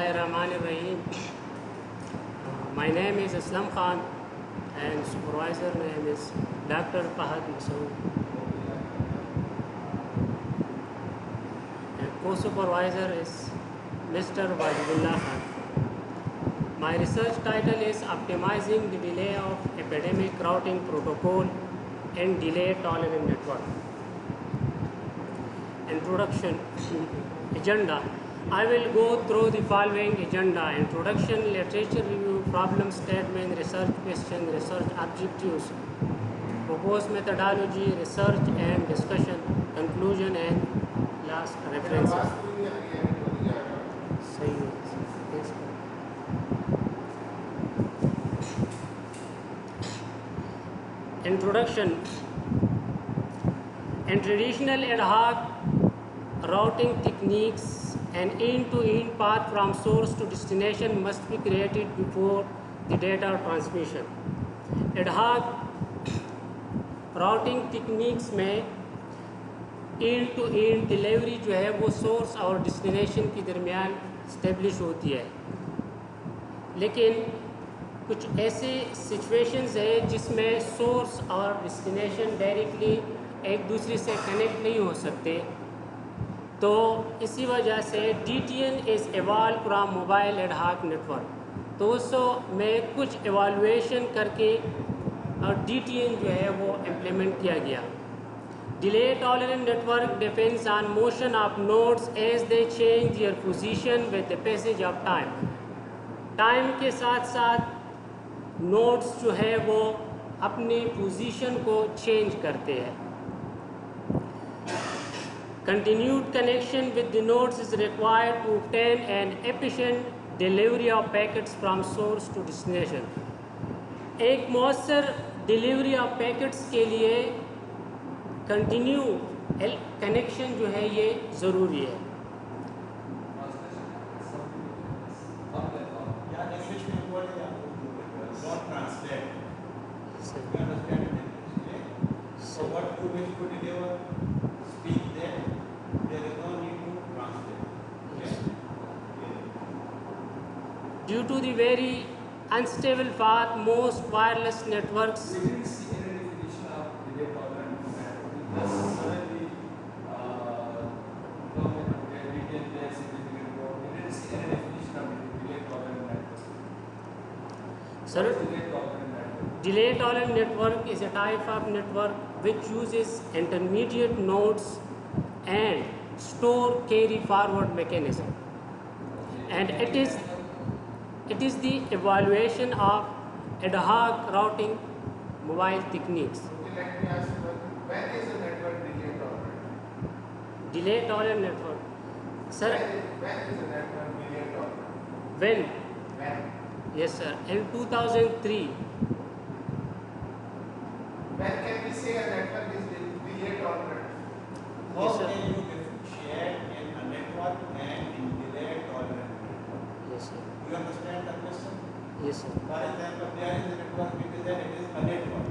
Bismillahirrahmanirrahim. My name is Islam Khan and supervisor name is Dr. Fahad Masood. And co-supervisor is Mr. Wajibullah Khan. My research title is Optimizing the Delay of Epidemic Routing Protocol and Delay Tolerant Network. Introduction. Agenda. I will go through the following agenda: introduction, literature review, problem statement, research question, research objectives, proposed methodology, research and discussion, conclusion and last references. Introduction. In traditional ad hoc routing techniques, an end-to-end path from source to destination must be created before the data transmission. Ad hoc routing techniques में end to end delivery जो है वो source और destination के दरमियान establish होती है, लेकिन कुछ ऐसे सिचुएशंस है जिसमें सोर्स और डेस्टिनेशन डायरेक्टली एक दूसरे से कनेक्ट नहीं हो सकते। तो इसी वजह से DTN is evolve from mobile ad hoc network. तो उसमें में कुछ एवालुएशन करके और DTN जो है वो इम्प्लीमेंट किया गया। Delay tolerant network depends on motion of nodes as they change their position with the passage of time. Time के साथ साथ नोड्स जो है वो अपनी पोजीशन को चेंज करते हैं। Continued connection with the nodes is required to obtain an efficient delivery of packets from source to destination. एक मौसर डिलीवरी ऑफ पैकेट्स के लिए कंटिन्यू कनेक्शन जो है ये ज़रूरी है। Due to the very unstable path, most wireless networks delay tolerant network is a type of network which uses intermediate nodes and store carry forward mechanism, and it is the evaluation of ad hoc routing mobile techniques. Let me ask you, when is a network delay tolerant? Delay tolerant network, sir. When is a network delay tolerant? When? When? Yes, sir. In 2003. When can we say a network is delay tolerant? How Yes, sir. can you differentiate in a network and in delay tolerant network? Yes, sir. You understand the question? Yes, sir. For example, there is a network because then it is a network,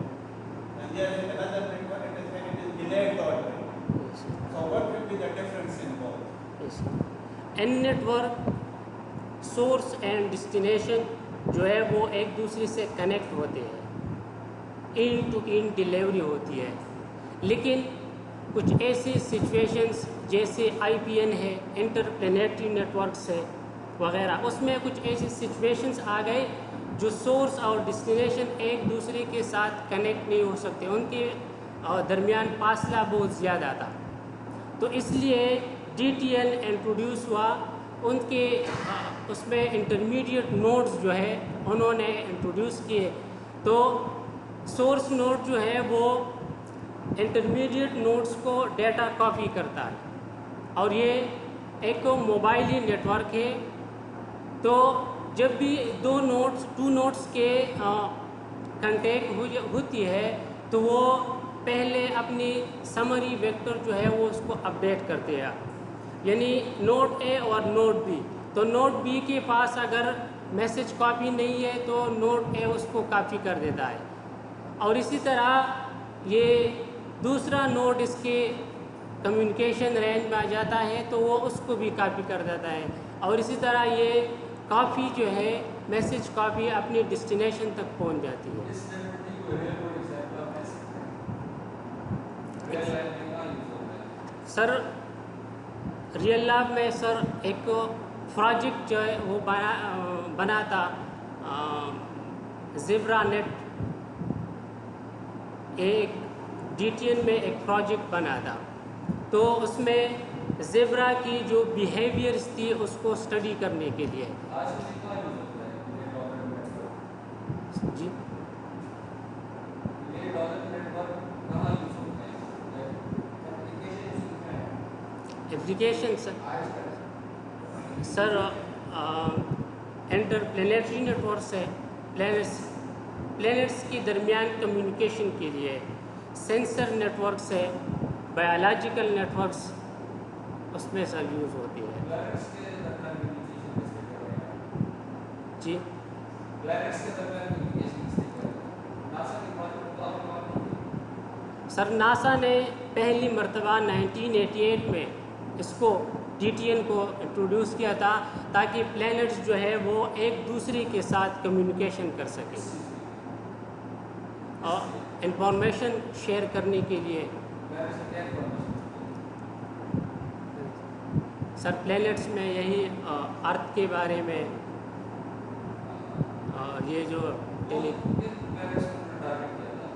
and there is another network it is when it is delay tolerant. Yes, sir. So what will be the difference in both? Yes, sir. N network source and destination जो है वो एक दूसरे से connect होते हैं, इन to end delivery होती है, लेकिन कुछ ऐसी सिचुएशंस जैसे IPN है, इंटरप्लेनेटरी नेटवर्क्स है वगैरह, उसमें कुछ ऐसी सिचुएशंस आ गए जो सोर्स और डेस्टिनेशन एक दूसरे के साथ कनेक्ट नहीं हो सकते, उनके दरमियान फासला बहुत ज़्यादा था। तो इसलिए DTN इंट्रोड्यूस हुआ, उनके उसमें इंटरमीडिएट नोड्स जो है उन्होंने इंट्रोड्यूस किए। तो सोर्स नोड जो है वो इंटरमीडिएट नोड्स को डेटा कॉपी करता है, और ये एक मोबाइली नेटवर्क है। तो जब भी टू नोड्स के कांटेक्ट होती है तो वो पहले अपनी समरी वेक्टर जो है वो उसको अपडेट करते हैं, यानी नोड ए और नोड बी। तो नोड बी के पास अगर मैसेज कॉपी नहीं है तो नोड ए उसको कॉपी कर देता है, और इसी तरह ये दूसरा नोड इसके कम्युनिकेशन रेंज में आ जाता है तो वो उसको भी कॉपी कर देता है, और इसी तरह ये कॉपी जो है मैसेज कॉपी अपनी डेस्टिनेशन तक पहुंच जाती है। इस नेटवर्किंग को रियल वर्ल्ड एग्जांपल आप कह सकते हैं। रियल लाइफ में कहाँ यूज होता है? सर रियल लाइफ में सर एक प्रोजेक्ट जो है वो बना था ज़ेब्रा नेट, एक DTN में एक प्रोजेक्ट बना था, तो उसमें ज़ेब्रा की जो बिहेवियर्स थी उसको स्टडी करने के लिए। आज भी कहाँ यूज होता है ये डॉलर नेटवर्क? जी ये डॉलर नेटवर्क कहाँ यूज होता है? एप्लीकेशन यूज है? एप्लीकेशन सर इंटरप्लेनेटरी नेटवर्क है, प्लैनेट्स के दरमियान कम्युनिकेशन के लिए। सेंसर नेटवर्क्स है, बायोलॉजिकल नेटवर्क्स उसमें सब यूज़ होती है। प्लैनेट्स के दरमियान कम्युनिकेशन किससे करेगा? जी प्लैनेट्स के दरमियान कम्युनिकेशन किससे करेगा? नासा के प्रोजेक्ट को आपने मालूम है? सर नासा ने पहली मर्तबा 1988 में इसको DTN को इंट्रोड्यूस किया था ताकि प्लैनेट्स जो है वो एक दूसरे के साथ कम्युनिकेशन कर सकें और इंफॉर्मेशन शेयर करने के लिए। प्लैनेट्स से क्या इन्फॉर्मेशन? सर प्लैनेट्स में यही अर्थ के बारे में ये जो टेली प्लैनेट्स को टारगेट किया था?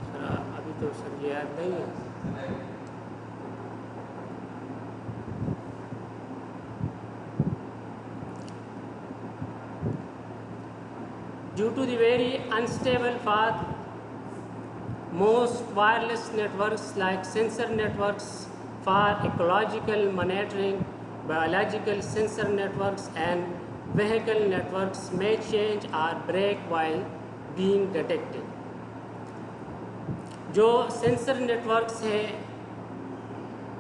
सर अभी तो सर ये याद नहीं है। Due to the very unstable path, most wireless networks like sensor networks for ecological monitoring, biological sensor networks and vehicle networks may change or break while being detected. जो sensor networks है,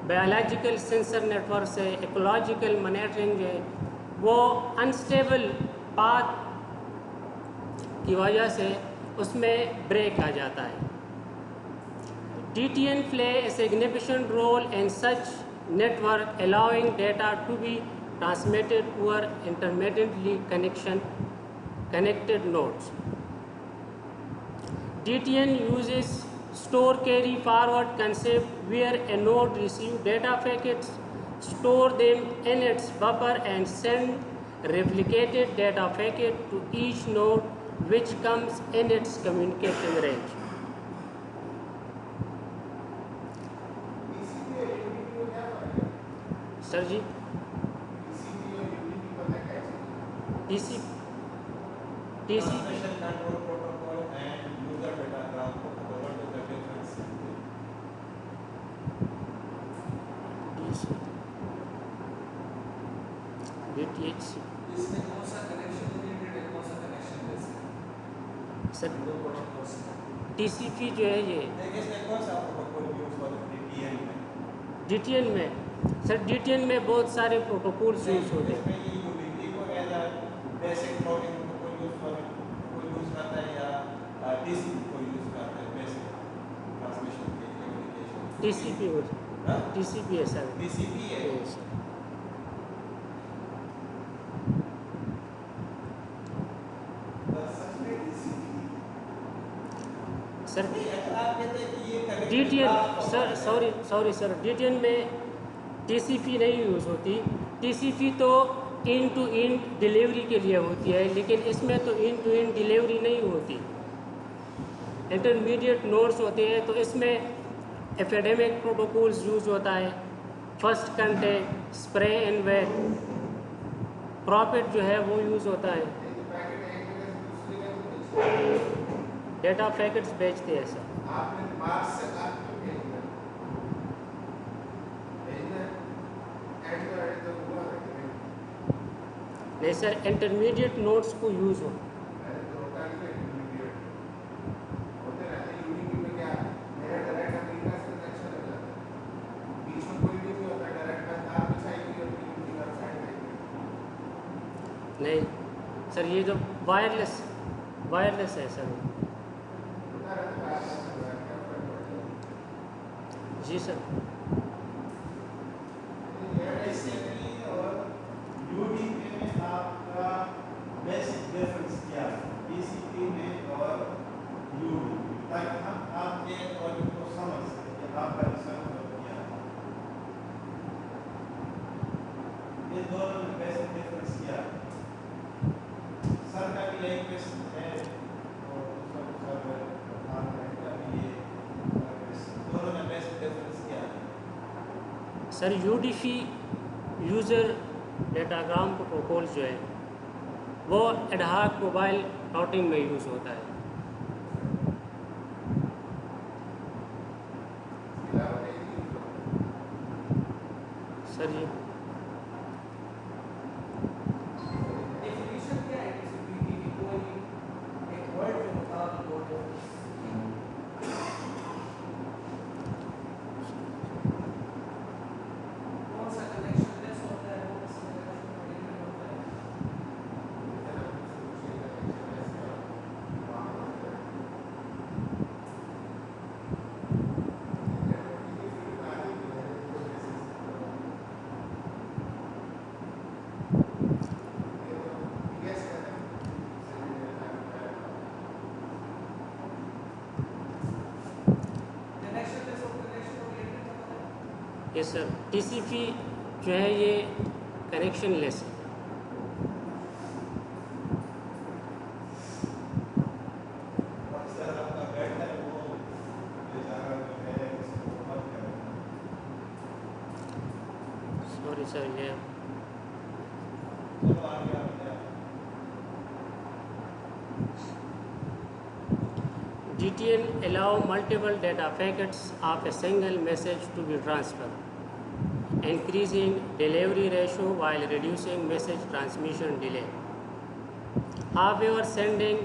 biological sensor networks है, ecological monitoring है, वो unstable path की वजह से उसमें break आ जाता है। DTN play a significant role in such network, allowing data to be transmitted over intermittently connected nodes. DTN uses store carry forward concept where a node receives data packets, store them in its buffer and send replicated data packet to each node which comes in its communicating range. TCP और UDP में क्या फर्क है? Sir जी TCP और UDP पता क्या चीज़ है? TCP Transmission control protocol and user data transfer over to the different system. DTHC इसमें कौन सा कनेक्शन ओरिएंटेड है, कौन सा कनेक्शन बेस्ड है? सर दो प्रोटोकॉल्स हैं। TCP जो है ये देखिए इसमें कौन सा प्रोटोकॉल यूज होता है DTN में? DTN में सर DTN में बहुत सारे प्रोटोकॉल्स यूज होते हैं। इसमें ये UDP को as a basic routing protocol use करता है या TCP को यूज करता है बेसिक ट्रांसमिशन के लिए कम्युनिकेशन? TCP हो हाँ? TCP है सर। TCP है। Yes, sir. सच में TCP सर नहीं, अगर आप कहते हैं कि ये connected DTN path सर होता है। सॉरी सर DTN में TCP नहीं यूज़ होती। TCP तो इन टू इन डिलीवरी के लिए होती है, लेकिन इसमें तो इन टू इन डिलीवरी नहीं होती, इंटरमीडिएट नोड्स होते हैं। तो इसमें एपिडेमिक प्रोटोकॉल्स यूज़ होता है, first contact, spray and wait, prophet जो है वो यूज़ होता है। एक पैकेट एक जगह से दूसरी जगह भेजते डेटा पैकेट्स भेजते हैं सर। हैं। आपने मार्स से आप क्यों भेजना भेजना एंड तो हुआ है नहीं सर, इंटरमीडिएट नोड्स को यूज़ हो। अरे तो होता है कि इंटरमीडिएट होते रहते हैं। यूडीपी में क्या मेरा डायरेक्ट अमेरिका से कनेक्शन लग जाता है, बीच में कोई भी नहीं होता, डायरेक्ट मैं तार बिछाएंगे और यूडीपी का साइड देंगे। नहीं सर, ये जो वायरलेस है सर। होता रहता है, क्या फर्क पड़ता है? जी सर। TCP और UDP में आपका बेसिक डिफरेंस क्या है? TCP में और UDP, ताकि हम आपके टॉपिक को समझ सकें कि आपका रिसर्च क्या है। ये दोनों में बेसिक डिफरेंस क्या है? सर का भी यही क्वेश्चन है और दूसरा सर प्रधान का भी ये क्वेश्चन, दोनों में बेसिक डिफरेंस क्या है? Sir UDP user datagram protocol जो है वो एडहाक मोबाइल राउटिंग में यूज़ होता है। सर जी डेफिनेशन क्या है टीसीपी की? कोई एक वर्ड जो बता दो तो कौन सा कनेक्शन लेस होता है, कौन सा कनेक्शन होता है? कनेक्शन लेस और कनेक्शन ओरिएंटेड का पता है? यस सर, टीसीपी जो है ये कनेक्शन लेस है। अक्सर आपका बैठ है वो बेचारा जो है उसको मत करें। सॉरी सर, ये चलो आगे आप क्या? GTN allow multiple data packets of a single message to be transferred, increasing delivery ratio while reducing message transmission delay. However, sending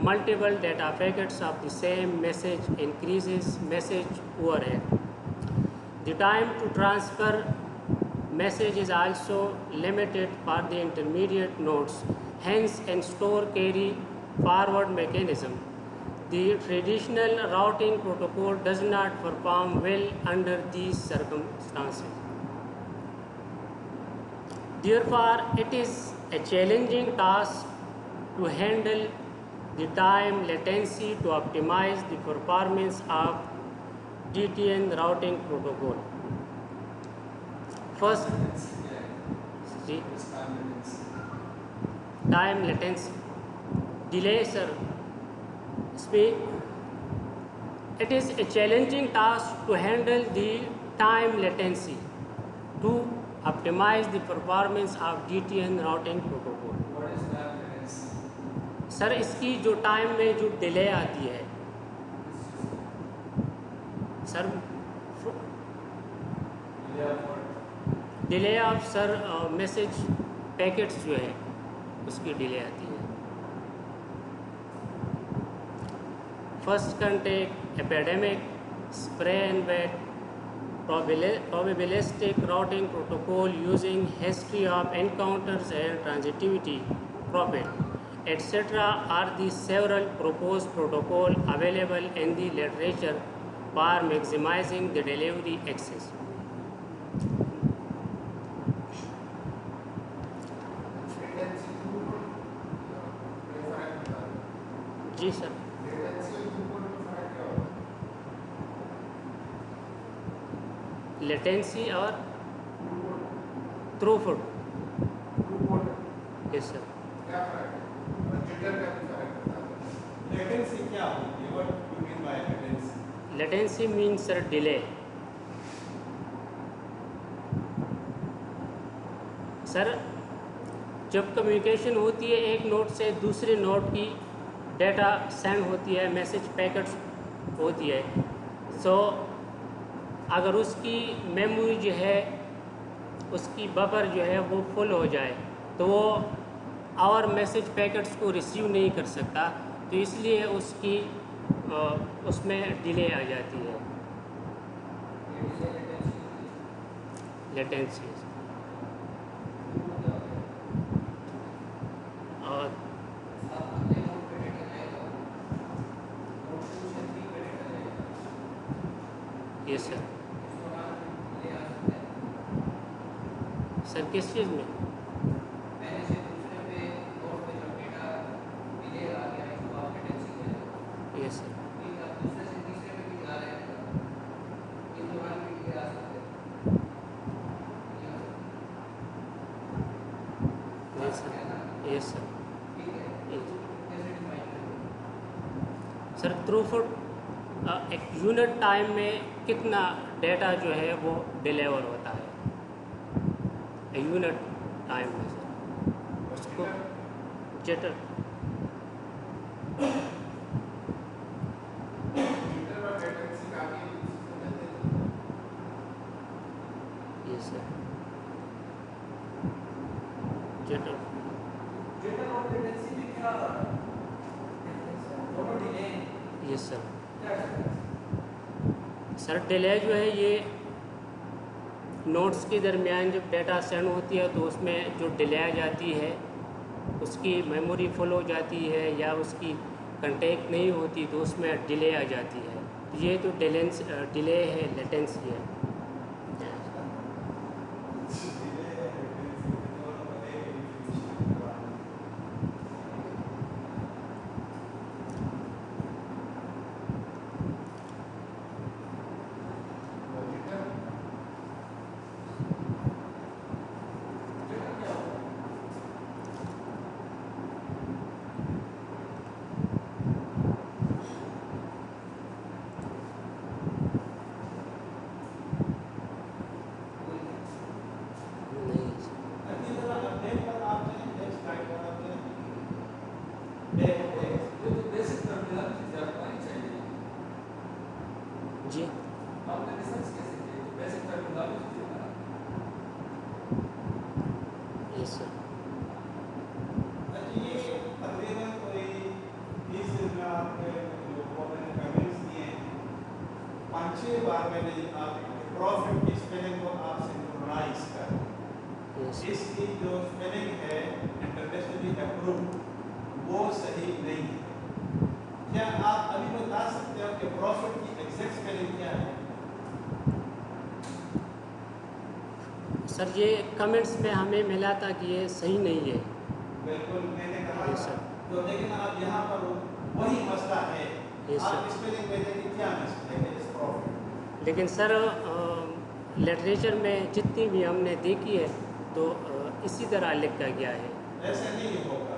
multiple data packets of the same message increases message overhead. The time to transfer message is also limited for the intermediate nodes, hence in store carry forward mechanism. The traditional routing protocol does not perform well under these circumstances. Therefore, it is a challenging task to handle the time latency to optimize the performance of GTN routing protocol. First, जी, time latency, delay sir, it is a challenging task to handle the time latency to optimize the performance of GTN routing protocol. What is time latency? Sir इसकी जो time में जो delay आती है sir, delay of sir message packets जो है उसकी delay आती है। First contact, epidemic, spray and wait, probabilistic routing protocol using history of encounters and transitivity, profit, etc. are the several proposed protocol available in the literature for maximizing the delivery access. जी sir, latency और throughput, yes sir. Latency क्या होती है? What you mean by latency? Latency means sir delay. Sir जब communication होती है एक node से दूसरे नोड की, डेटा सेंड होती है, मैसेज पैकेट्स होती है, सो अगर उसकी मेमोरी जो है उसकी बफर जो है वो फुल हो जाए तो वो और मैसेज पैकेट्स को रिसीव नहीं कर सकता, तो इसलिए उसकी उसमें डिले आ जाती है, लेटेंसी। और यस सर, सर किस चीज़ में? पहले से दूसरे पे नोट पे जब डेटा डिले आ गया है तो आप लेटेंसी करें। Yes sir. ठीक है, आप दूसरे से तीसरे पे भी जा रहे हैं, इन दौरान भी डिले आ सकते हैं। Yes sir. Yes sir. ठीक है, यस कैसे डिफाइन करें? सर थ्रूपुट एक यूनिट टाइम में कितना डेटा जो है वो डिलीवर होता है यूनिट टाइम में सर उसको जिटर मीटर और लेटेंसी काफी मिलते जुलते हैं। यस सर जिटर जिटर और लेटेंसी में क्या डिफरेंस है? दोनों डिले हैं। Yes sir. क्या डिफरेंस है? सर डिले जो है ये नोट्स के दरमियान जब डेटा सेंड होती है तो उसमें जो डिले आ जाती है उसकी मेमोरी फुल हो जाती है या उसकी कंटेक्ट नहीं होती तो उसमें डिले आ जाती है। ये तो डिले है, लेटेंसी है। जिटर क्या होता है? नहीं सर। अगली जरा अपडेट पर आप चलें, नेक्स्ट स्लाइड पर आप चलें। ये तो बेसिक टर्मिनोलॉजी है, आपको आनी चाहिए। जी आपने रिसर्च कैसे की? तो बेसिक टर्मिनोलॉजी है ना। Yes sir. अच्छा, ये तकरीबन कोई 30 दिन में आपके जो मैंने कमेंट्स दिए हैं 5-6 बार मैंने आप प्रॉफिट की स्पेलिंग को आप सिंक्रोनाइज कर यस इसकी जो स्पेलिंग है इंटरनेशनली अप्रूव्ड वो सही नहीं है। क्या आप अभी बता सकते हो कि प्रॉफिट की एग्जैक्ट स्पेलिंग क्या है? सर ये कमेंट्स में हमें मिला था कि ये सही नहीं है। बिल्कुल मैंने कहा यस था। सर। तो लेकिन अब यहाँ पर वही मसला है। यस आप सर। स्पेलिंग में देखिए क्या मसला है इस प्रॉफिट। लेकिन सर लिटरेचर में जितनी भी हमने देखी है तो इसी तरह लिखा गया है। ऐसे नहीं होगा।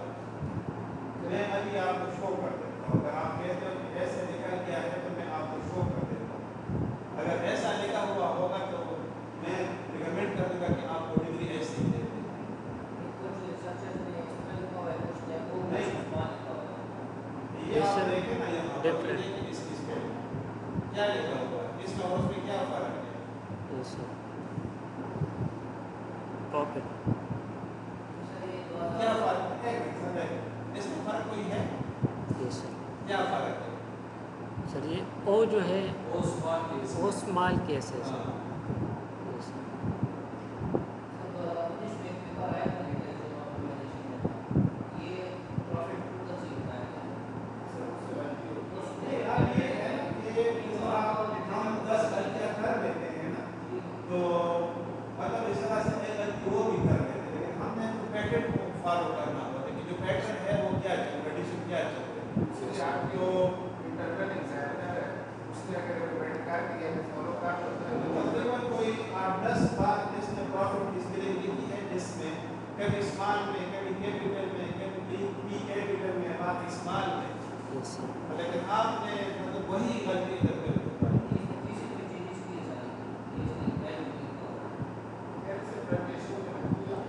मैं अभी आपको शो कर देता हूँ। अगर आप कहते हो कि ऐसे लिखा गया है तो मैं आपको शो कर देता हूँ। अगर ऐसा लिखा हुआ होगा तो मैं रिकमेंड कर दूंगा कि आपको डिग्री ऐसे ही दे दें। कुछ रिसर्चर्स ने इसमें लिखा हुआ है, कुछ ने वो नहीं। लिखा हुआ है। ये Yes, आप sir. देखें ना यहाँ पर Different. देखिए इसकी स्पेलिंग क्या लिखा हुआ है, इसमें और उसमें क्या फर्क है? Yes sir. प्रॉफिट सर ये क्या फर्क है? इसमें फर्क कोई है? Yes sir. क्या फर्क है? सर ये ओ जो है वो स्मॉल केस वो स्मॉल केस है सर। हाँ। Yes sir. सब इस में पेपर आया था लिटरेचर ऑर्गेनाइजेशन में, ये प्रॉफिट टू का सीखना है। ये अब ये है ना कि इसमें आप हम 10 गलतियाँ कर लेते हैं ना तो मतलब इस तरह से एक गलती वो भी कर लेते हैं, लेकिन हमने तो पैटर्न को फॉलो करना होता है कि जो पैटर्न है वो क्या चल रहा है, एडिशन क्या चल रहा है। इसलिए आपको इंटरनल एग्जामिनर है उसने अगर रिकमेंड कर दिया है फॉलो कर लो तो तकरीबन कोई 8-10 बार जिसने प्रॉफिट की स्पेलिंग लिखी है जिसमें कभी स्मॉल में कभी कैपिटल में कभी पी कैपिटल में बाकी स्मॉल में, यस सर। लेकिन आपने मतलब वही गलती इधर पे बताई। इसमें किसी कोई चीज इसकी है सर, ये इसकी वैल्यू लिखा हुआ है। ऐसे प्रैक्टिस में पूरा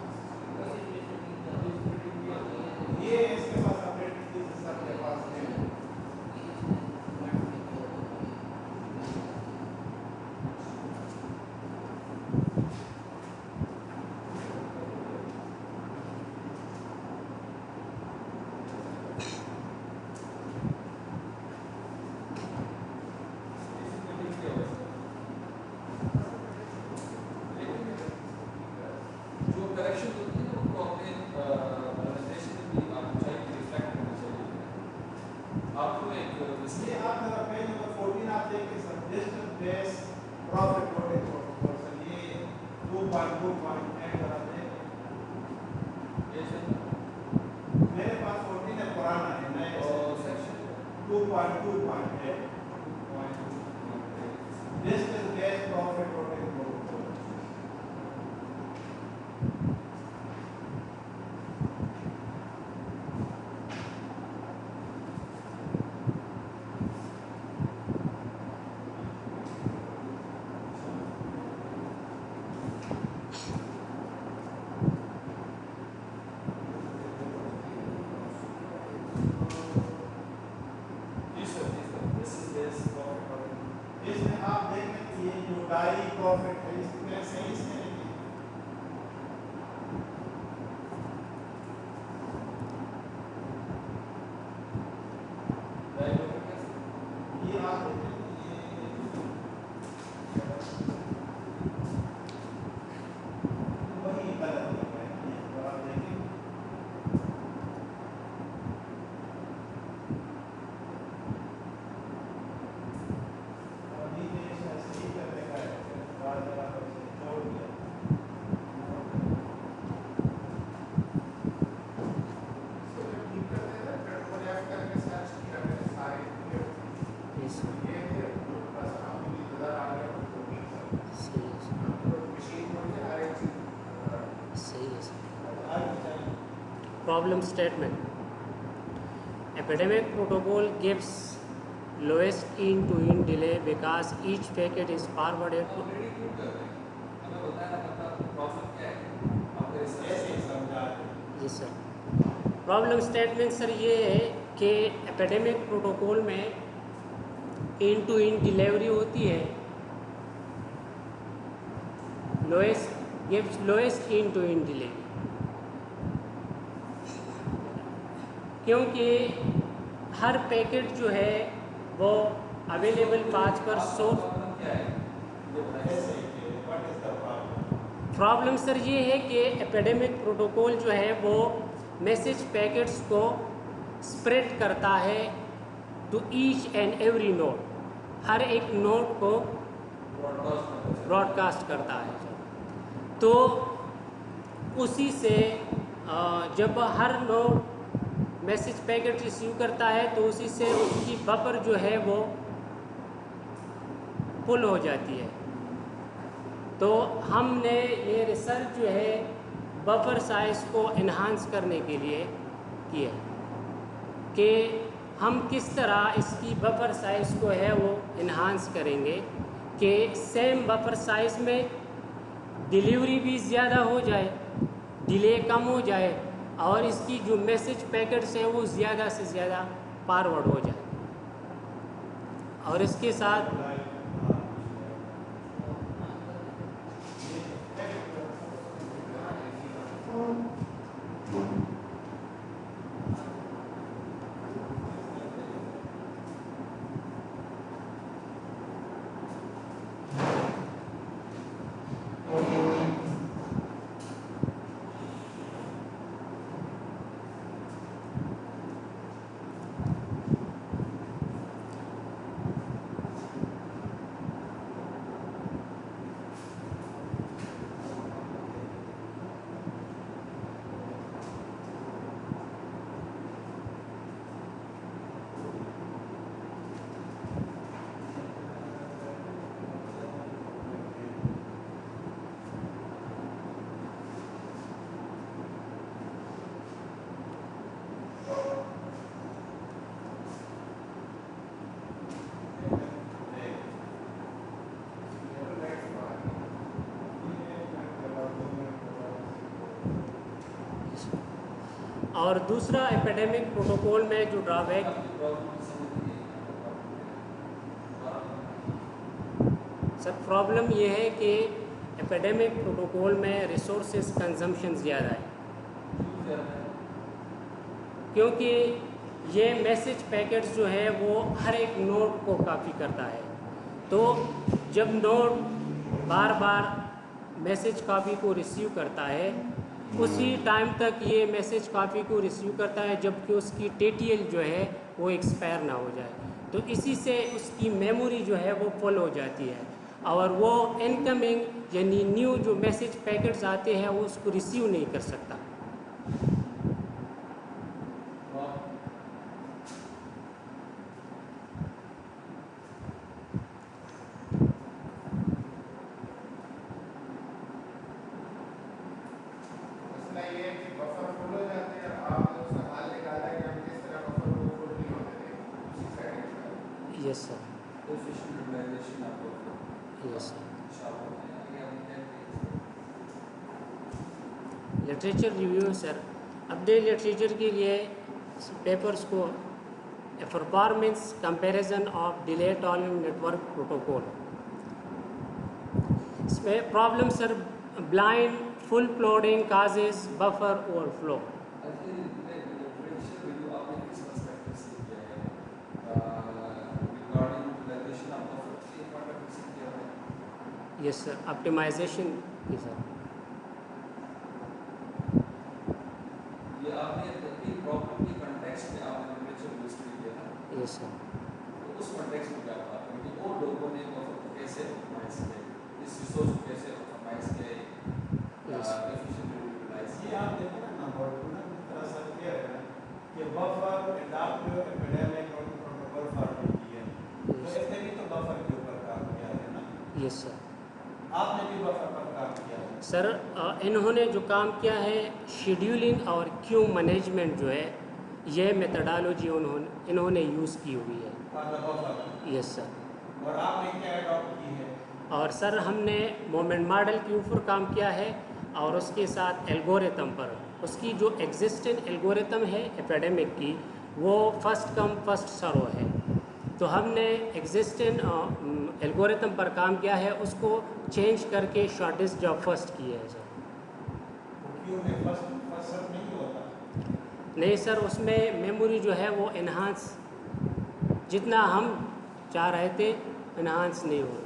ये इसके पास अपडेट चीज सबके पास है। जो करेक्शन होती है उनको अपने प्रेजेंटेशन में भी आपको चाहिए रिफ्लेक्ट करना चाहिए। आपको एक ये आप जरा पेज नंबर 14 आप देखिए subject base profit loaded person ये 2.2 पॉइंट जरा देख This is best profit routing protocol. This is this profit routing. इसमें आप देखें ये जो डाई प्रॉफिट है इसमें सही से नहीं है। Right profit कैसे? ये आप देखें वही गलत लिखा है ये तो आप देखें अभी ये सही करने का है बाद में आप इसे जोड़ दिया इसको जब ठीक करते हैं ना कंट्रोल एफ करके सर्च किया मैंने सारे Yes, ये थे जो बस आपको नजर आ गया तो ठीक था सही है सर, तो मशीन में मुझे हर एक चीज सही है सर। आगे बताइए Problem statement. Epidemic protocol gives lowest in-to-in delay because each packet is forwarded to already prove कर रहे हैं। हमें बताया मतलब प्रॉब्लम क्या है आपके रिसर्च ऐसे समझा जी सर। प्रॉब्लम स्टेटमेंट सर ये है कि एपिडेमिक प्रोटोकॉल में इन टू इन डिलीवरी होती है, lowest gives lowest end to end delivery, क्योंकि हर पैकेट जो है वो अवेलेबल पाथ पर सोर्स। प्रॉब्लम क्या है ये बताइए। ऐसे what is the problem problem sir ये है कि एपिडेमिक प्रोटोकॉल जो है वो मैसेज पैकेट्स को स्प्रेड करता है to each and every node, हर एक नोड को ब्रॉडकास्ट करता है। तो उसी से जब हर नोड मैसेज पैकेट रिसीव करता है तो उसी से उसकी बफर जो है वो फुल हो जाती है। तो हमने ये रिसर्च जो है बफर साइज़ को इन्हांस करने के लिए किया कि हम किस तरह इसकी बफर साइज़ को है वो इन्हांस करेंगे कि सेम बफर साइज़ में डिलीवरी भी ज़्यादा हो जाए, डिले कम हो जाए और इसकी जो मैसेज पैकेट्स हैं वो ज़्यादा से ज़्यादा फॉरवर्ड हो जाए। और इसके साथ और दूसरा एपिडेमिक प्रोटोकॉल में जो ड्रॉबैक सर प्रॉब्लम ये है कि एपिडेमिक प्रोटोकॉल में रिसोर्सेज कंजम्पशन ज़्यादा है, क्योंकि ये मैसेज पैकेट्स जो है वो हर एक नोड को कॉपी करता है। तो जब नोड बार बार मैसेज कॉपी को रिसीव करता है उसी टाइम तक ये मैसेज कॉपी को रिसीव करता है जबकि उसकी टीटीएल जो है वो एक्सपायर ना हो जाए। तो इसी से उसकी मेमोरी जो है वो फुल हो जाती है और वो इनकमिंग यानी न्यू जो मैसेज पैकेट्स आते हैं वो उसको रिसीव नहीं कर सकता। Yes sir. इंशाअल्लाह आगे हम क्या literature review sir, update literature के लिए पेपर्स को performance comparison of delay tolerant network protocol. इसमें problem sir blind flooding causes buffer overflow. Literature review आपने किस पर्सपेक्टिव से किया है? रिगार्डिंग यूटिलाइजेशन ऑफ बफर के पॉइंट ऑफ व्यू से किया है? यस सर, ऑप्टिमाइजेशन की सर। ये आपने इन प्रॉब्लम के कॉन्टेक्स्ट में आपने लिटरेचर रिव्यू स्टडी किया है? Yes sir. तो उस कॉन्टेक्स्ट में क्या बात है कि और लोगों ने बफर को कैसे ऑप्टिमाइज किया, इस रिसोर्स को कैसे ऑप्टिमाइज किया, Yes. एफिशिएंटली यूटिलाइज ये किया? आप देखें ना नंबर 2 ना तरह से क्लियर है ना कि buffer adaptive epidemic protocol for DTN, तो इसने भी तो बफर के ऊपर काम किया है ना, यस सर। आपने भी बफर पर काम किया है। सर इन्होंने जो काम किया है शेड्यूलिंग और क्यू मैनेजमेंट जो है ये मेथडोलॉजी इन्होंने यूज़ की हुई है। For the buffer, yes sir. और आपने क्या अडॉप्ट की है? और सर हमने मोमेंट मॉडल के ऊपर काम किया है और उसके साथ एल्गोरिथम पर। उसकी जो एग्जिस्टिंग एल्गोरिथम है एपिडेमिक की वो फर्स्ट कम फर्स्ट सर्व है, तो हमने एग्जिस्टिंग एल्गोरिथम पर काम किया है, उसको चेंज करके शॉर्टेस्ट जॉब फर्स्ट की है सर। क्यों में फर्स्ट सब नहीं होता? नहीं सर, उसमें मेमोरी जो है वो इन्हांस जितना हम चाह रहे थे इन्हांस नहीं हो रही थी।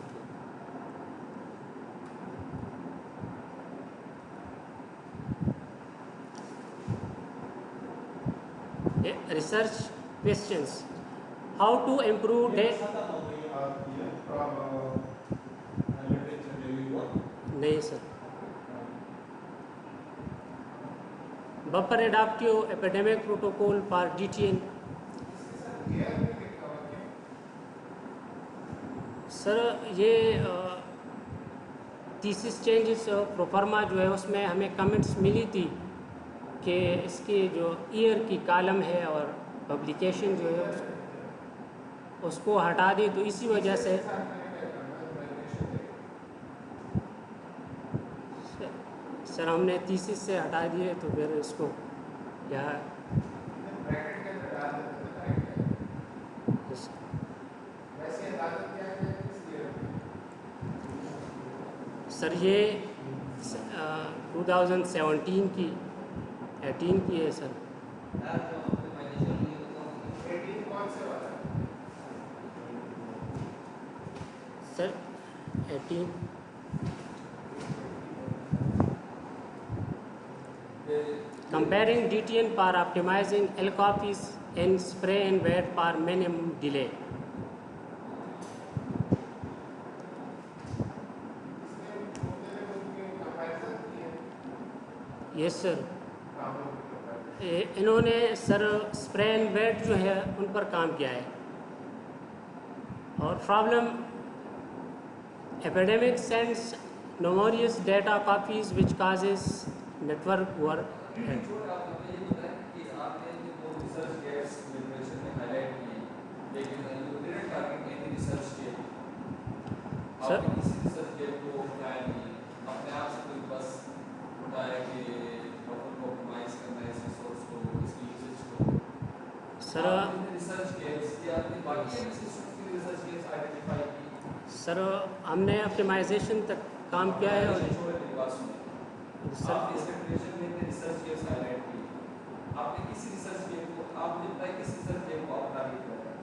Research questions, how to improve ये डेट। खत्म हो गई आपकी लिटरेचर रिव्यू। नहीं sir, buffer adaptive epidemic protocol for DTN। Sir ये थीसिस चेंजेस प्रोफार्मा जो है उसमें हमें कमेंट्स मिली थी कि इसकी जो ईयर की कॉलम है और पब्लिकेशन जो है उसको हटा दी, तो इसी वजह से सर हमने थीसिस से हटा दिए, तो फिर इसको या ब्रैकेट के अंदर डाल देते हैं ना, वैसे अंदाजा क्या है किस ईयर में? सर ये 2017 की 18 की है सर। 18 कौन से वाला? Sir 18 comparing DTN for optimizing L copies and spray and wait for minimum delay। Yes sir, इन्होंने सर स्प्रे एंड वेट जो है उन पर काम किया है। और problem epidemic sense numerous data copies which causes network work। छोड़ आप मुझे ये बताएं कि आपने जो वो रिसर्च गेट्स लिटरेचर में हाईलाइट किए, लेकिन you didn't target any research gate. Sir आपने किसी रिसर्च गेट को उठाया नहीं, अपने आप से कोई बस उठाया कि बफर को ऑप्टिमाइज करना है, इस रिसोर्स को, इसकी यूसेज को। सर आपने रिसर्च गेट्स या आपने बाकी इंस्टीट्यूट की रिसर्च गेट्स आइडेंटिफाई की? सर हमने ऑप्टिमाइजेशन तक काम किया है। और छोड़े मेरी बात सुनिए, सर आपने इस लिटरेचर में रिसर्च गेट्स हाईलाइट की, आपने किसी रिसर्च गेट को, आप मुझे बताइए किस रिसर्च गेट को आप टारगेट कर रहे हैं?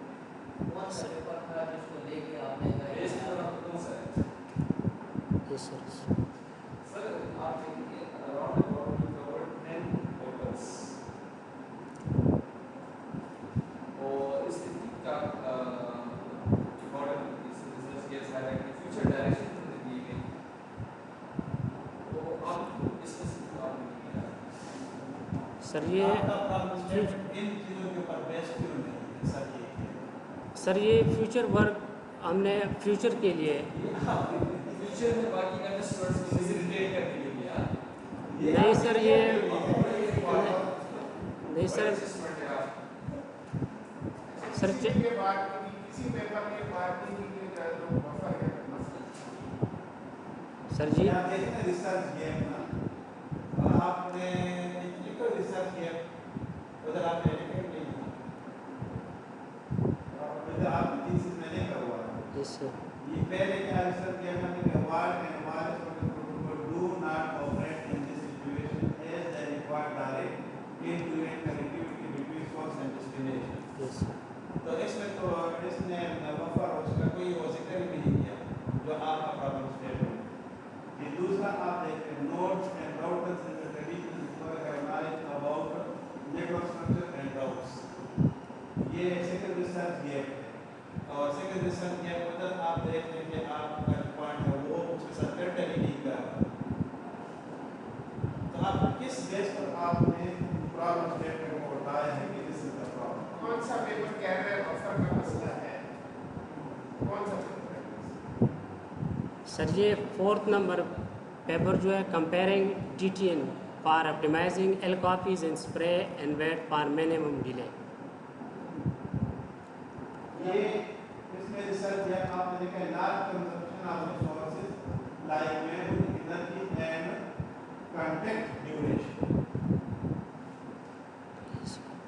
कौन सा पेपर था जिसको लेके आपने बेस पेपर आपका कौन सा है? Yes sir. सर आप देखिए around about you covered 10 papers और इस का मॉडल इस रिसर्च गेट्स हाईलाइट की फ्यूचर डायरेक्शन में दी गई, तो आप डिस्कस आपने किया। सर ये आपका प्रॉब्लम स्टेटमेंट इन चीज़ों के ऊपर बेस्ड क्यों नहीं है? सर ये फ्यूचर वर्क हमने फ्यूचर के लिए फ्यूचर में बाकी का स्टूडेंट्स को फैसिलिटेट करने के लिए नहीं सर, ये नहीं सर। सर किसी के बाद किसी पेपर में बात नहीं की कि जो बफर है मसला सर जी आप देखें ना रिसर्च गैप ना, और आपने लिखो रिसर्च गैप, उधर आपने लिखा नहीं था, उधर आपने थीसिस में नहीं करवा। यस सर ये पहले क्या रिसर्च गैप में लिखा, wired and wireless protocol do not operate in this situation as the required direct end-to-end connectivity between source and destination। Yes sir तो इसमें तो इसने बफर उसका कोई वो जिक्र ही नहीं किया जो आपका प्रॉब्लम स्टेटमेंट। ये दूसरा आप देखते हैं nodes and routers in the traditional historical have knowledge about network structure and routes. ये सेकंड रिसर्च गैप है, और सेकंड रिसर्च गैप मतलब आप देखते हैं कि आपका पॉइंट है वो उसके साथ कंटेंट ही नहीं कर रहा। तो आप किस बेस पर आपने प्रॉब्लम स्टेटमेंट को बताया है कि दिस इज द प्रॉब्लम? कौन सा पेपर कह रहे हैं बफर का मसला है? कौन सा पेपर है? सर ये 4th नंबर पेपर जो है comparing DTN for optimizing L copies in spray and wait for minimum delay. ये इसमें रिसर्च या आपने देखा है large consumption of resources like memory energy and contact duration.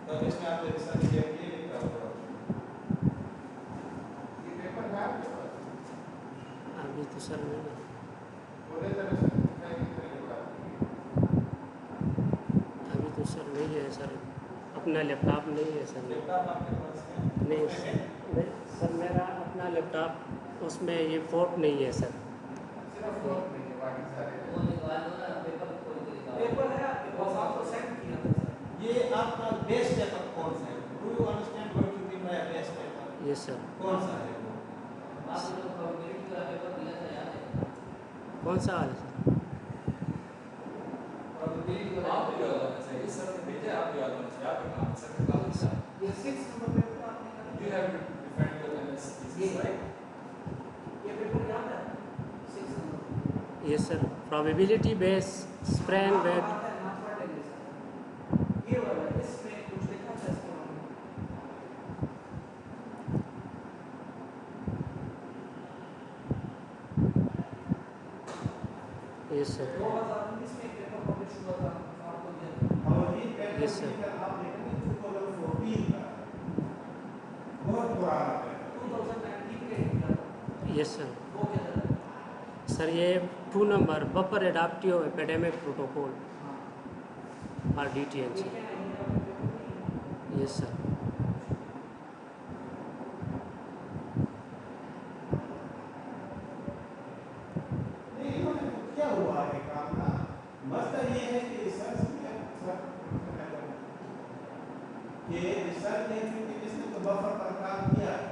तो इसमें आपने रिसर्च किया कि ये लिखा हुआ है। ये पेपर है आपके पास? अभी तो सर नहीं, बोले तरह से नहीं करेगा। अभी तो सर नहीं है सर, अपना लैपटॉप नहीं है सर। लैपटॉप आपके पास है? नहीं सर, सर मेरा अपना लैपटॉप उसमें ये फोर्ट नहीं है सर। सिर्फ फोर्थ नहीं है, बाकी सारे वो निकाल दो ना, पेपर खोल के निकालो। पेपर है आपके पास, आपको सेंड किया था सर। ये आपका बेस पेपर कौन सा है? Do you understand what you mean by base paper? Yes sir. कौन सा है वो? आपको जो प्रोबेबिलिटी वाला पेपर दिया था याद है? कौन सा वाला सर? प्रोबेबिलिटी आप भी याद वाला होना चाहिए, सर ने भेजा है, आप भी याद होना चाहिए, आपका काम सर का काम है। ये 6 नंबर पेपर आपने कर You have to defend your analysis, ये right? ये पेपर याद है 6 number. Yes sir, probability base spray and wait. आता है ना, पढ़ लेंगे सर। ये वाला इसमें कुछ लिखा था इसके बारे में। Yes sir. 2019 में एक पेपर पब्लिश हुआ था, आपको दिया था। और ये पेपर Yes, sir. लेकर आप देखेंगे 2014 का बहुत पुराना पेपर। 2019 के निकला था। Yes sir. वो क्या था? सर ये 2 number buffer adaptive epidemic protocol हाँ। और DTN ये सर। क्या है? ये आपका पेपर नहीं है। Yes sir. नहीं इन्होंने क्या हुआ है काम ना, मसला ये है कि रिसर्च ने क्योंकि इसने तो बफर पर काम किया है,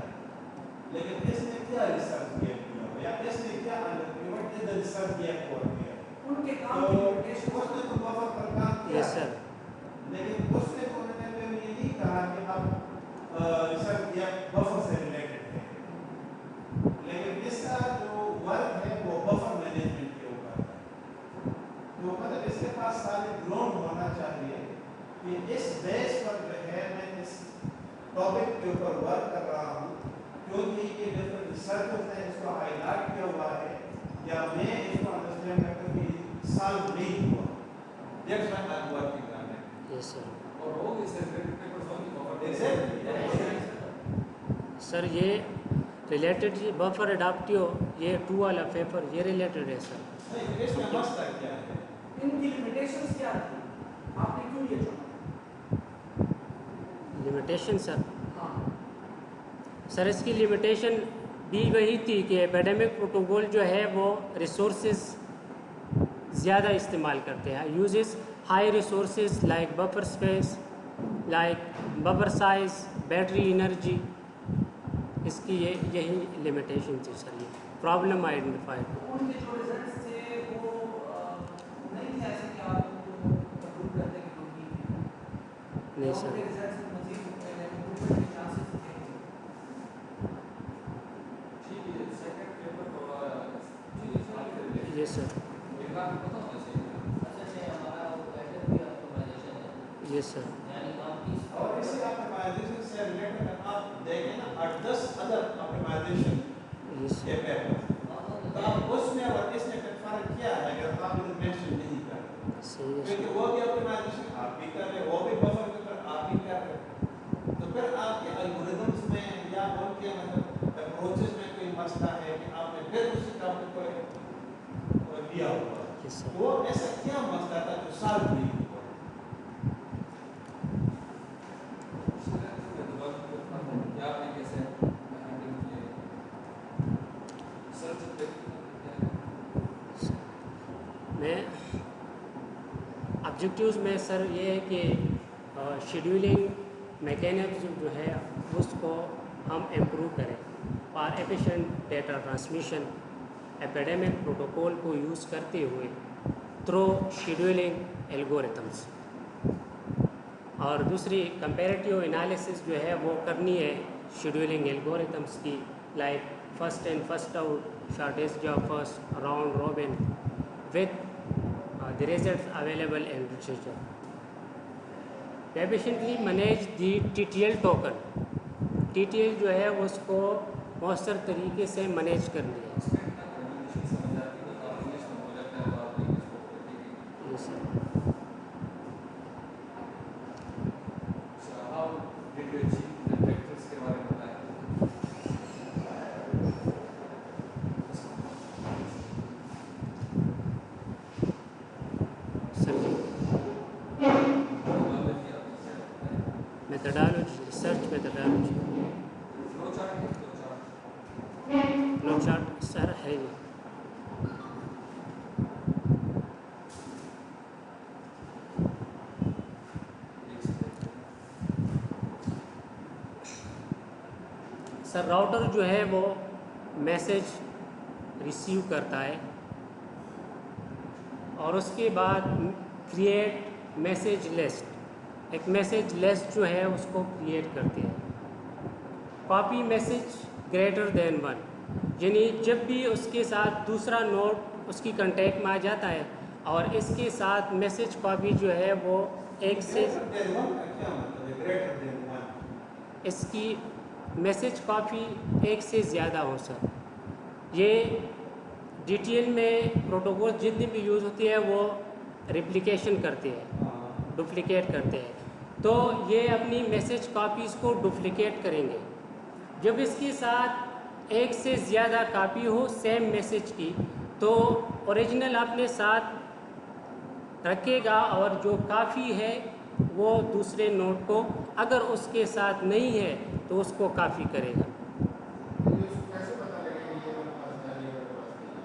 लेकिन इसने क्या रिसर्च किया या इसने क्या व्हाट इज द रिसर्च किया और किया? उनके काम तो की लिमिटेशन उसने तो बफर पर काम किया यस सर। लेकिन उसने तो उन्होंने ये नहीं कहा कि आप रिसर्च किया बफर से रिलेटेड है, लेकिन इसका जो वर्क है वो बफर मैनेजमेंट के ऊपर है। तो मतलब इसके पास सारे ग्राउंड होना चाहिए कि इस बेस पर जो है मैं इस टॉपिक के ऊपर वर्क कर रहा हूँ, क्योंकि ये डिफरेंट रिसर्च ने इसको हाईलाइट किया हुआ है या मैं इसको अंडरस्टैंड करके भी सॉल्व नहीं हुआ। That's why I am working on it. Yes sir. Or all these related papers only cover Exactly. Sir ये रिलेटेड बफर एडाप्टिव ये 2 वाला पेपर ये रिलेटेड है सर। नहीं, इसमें मसला क्या है? इनकी लिमिटेशंस क्या थी? आपने क्यों ये चुना? लिमिटेशन सर, हाँ। सर इसकी लिमिटेशन भी वही थी कि एपिडेमिक प्रोटोकॉल जो है वो रिसोर्सेज ज़्यादा इस्तेमाल करते हैं, uses high resources like buffer space, like buffer size, battery energy. इसकी यही लिमिटेशन थी सर, ये प्रॉब्लम आइडेंटिफाइड। उनके जो रिजल्ट्स थे वो नहीं थे ऐसे कि आप उनको अप्रूव करते कि वो ठीक है। नहीं सर। उनके रिजल्ट्स में मजीद इम्प्रूवमेंट के चांसेस थे। ठीक है, सेकंड पेपर थोड़ा जी ये सर। ये काम पता होना चाहिए। असल में हमारा वो पैटर्न भी ऑप्टिमाइजेशन है, ये सर। यानी हम किस और इसी ऑप्टिमाइजेशन से रिलेटेड आप देखें ना 8-10 अदर ऑप्टिमाइजेशन ये के पेपर, तो आप उसमें और इसमें कंपेयर किया हुआ। Yes sir. तो ऐसा क्या मसला था जो सॉल्व नहीं हुआ? क्या आपने कैसे हैंडल किए सर जब मैं ऑब्जेक्टिव्स में सर ये है कि शेड्यूलिंग मैकेनिज्म जो है उसको हम इम्प्रूव करें और efficient data transmission epidemic protocol को यूज़ करते हुए थ्रू शेड्यूलिंग एल्गोरिथम्स। और दूसरी कंपैरेटिव एनालिसिस जो है वो करनी है शेड्यूलिंग एल्गोरिथम्स की, like first in first out, shortest job first, round robin with the results available in literature. We efficiently manage the TTL token. TTL जो है उसको मौसर तरीके से मैनेज करनी है। समझ आती है तो आप इंग्लिश में बोल सकते हैं तो आप इंग्लिश में Yes, sir. So how did you achieve the factors के बारे में बताएं? सर जी methodology, research methodology, flow chart है फ्लो चार्ट सर है जी। सर राउटर जो है वो मैसेज रिसीव करता है और उसके बाद क्रिएट मैसेज लिस्ट, एक मैसेज लिस्ट जो है उसको क्रिएट करते हैं। Copy message greater than one, यानी जब भी उसके साथ दूसरा नोट उसकी कांटेक्ट में आ जाता है और इसके साथ मैसेज कॉपी जो है वो एक से Greater than one का क्या मतलब है? Greater than one. इसकी मैसेज कॉपी एक से ज़्यादा हो सर। ये डिटेल में प्रोटोकॉल जितनी भी यूज़ होती है वो रिप्लिकेशन करते हैं, डुप्लिकेट करते हैं, तो ये अपनी मैसेज कॉपीज़ को डुप्लिकेट करेंगे। जब इसके साथ एक से ज़्यादा कॉपी हो सेम मैसेज की तो ओरिजिनल अपने साथ रखेगा और जो काफ़ी है वो दूसरे नोट को, अगर उसके साथ नहीं है तो उसको काफ़ी करेगा। कैसे पता लगेगा ये मेरे पास है, ये मेरे पास नहीं है?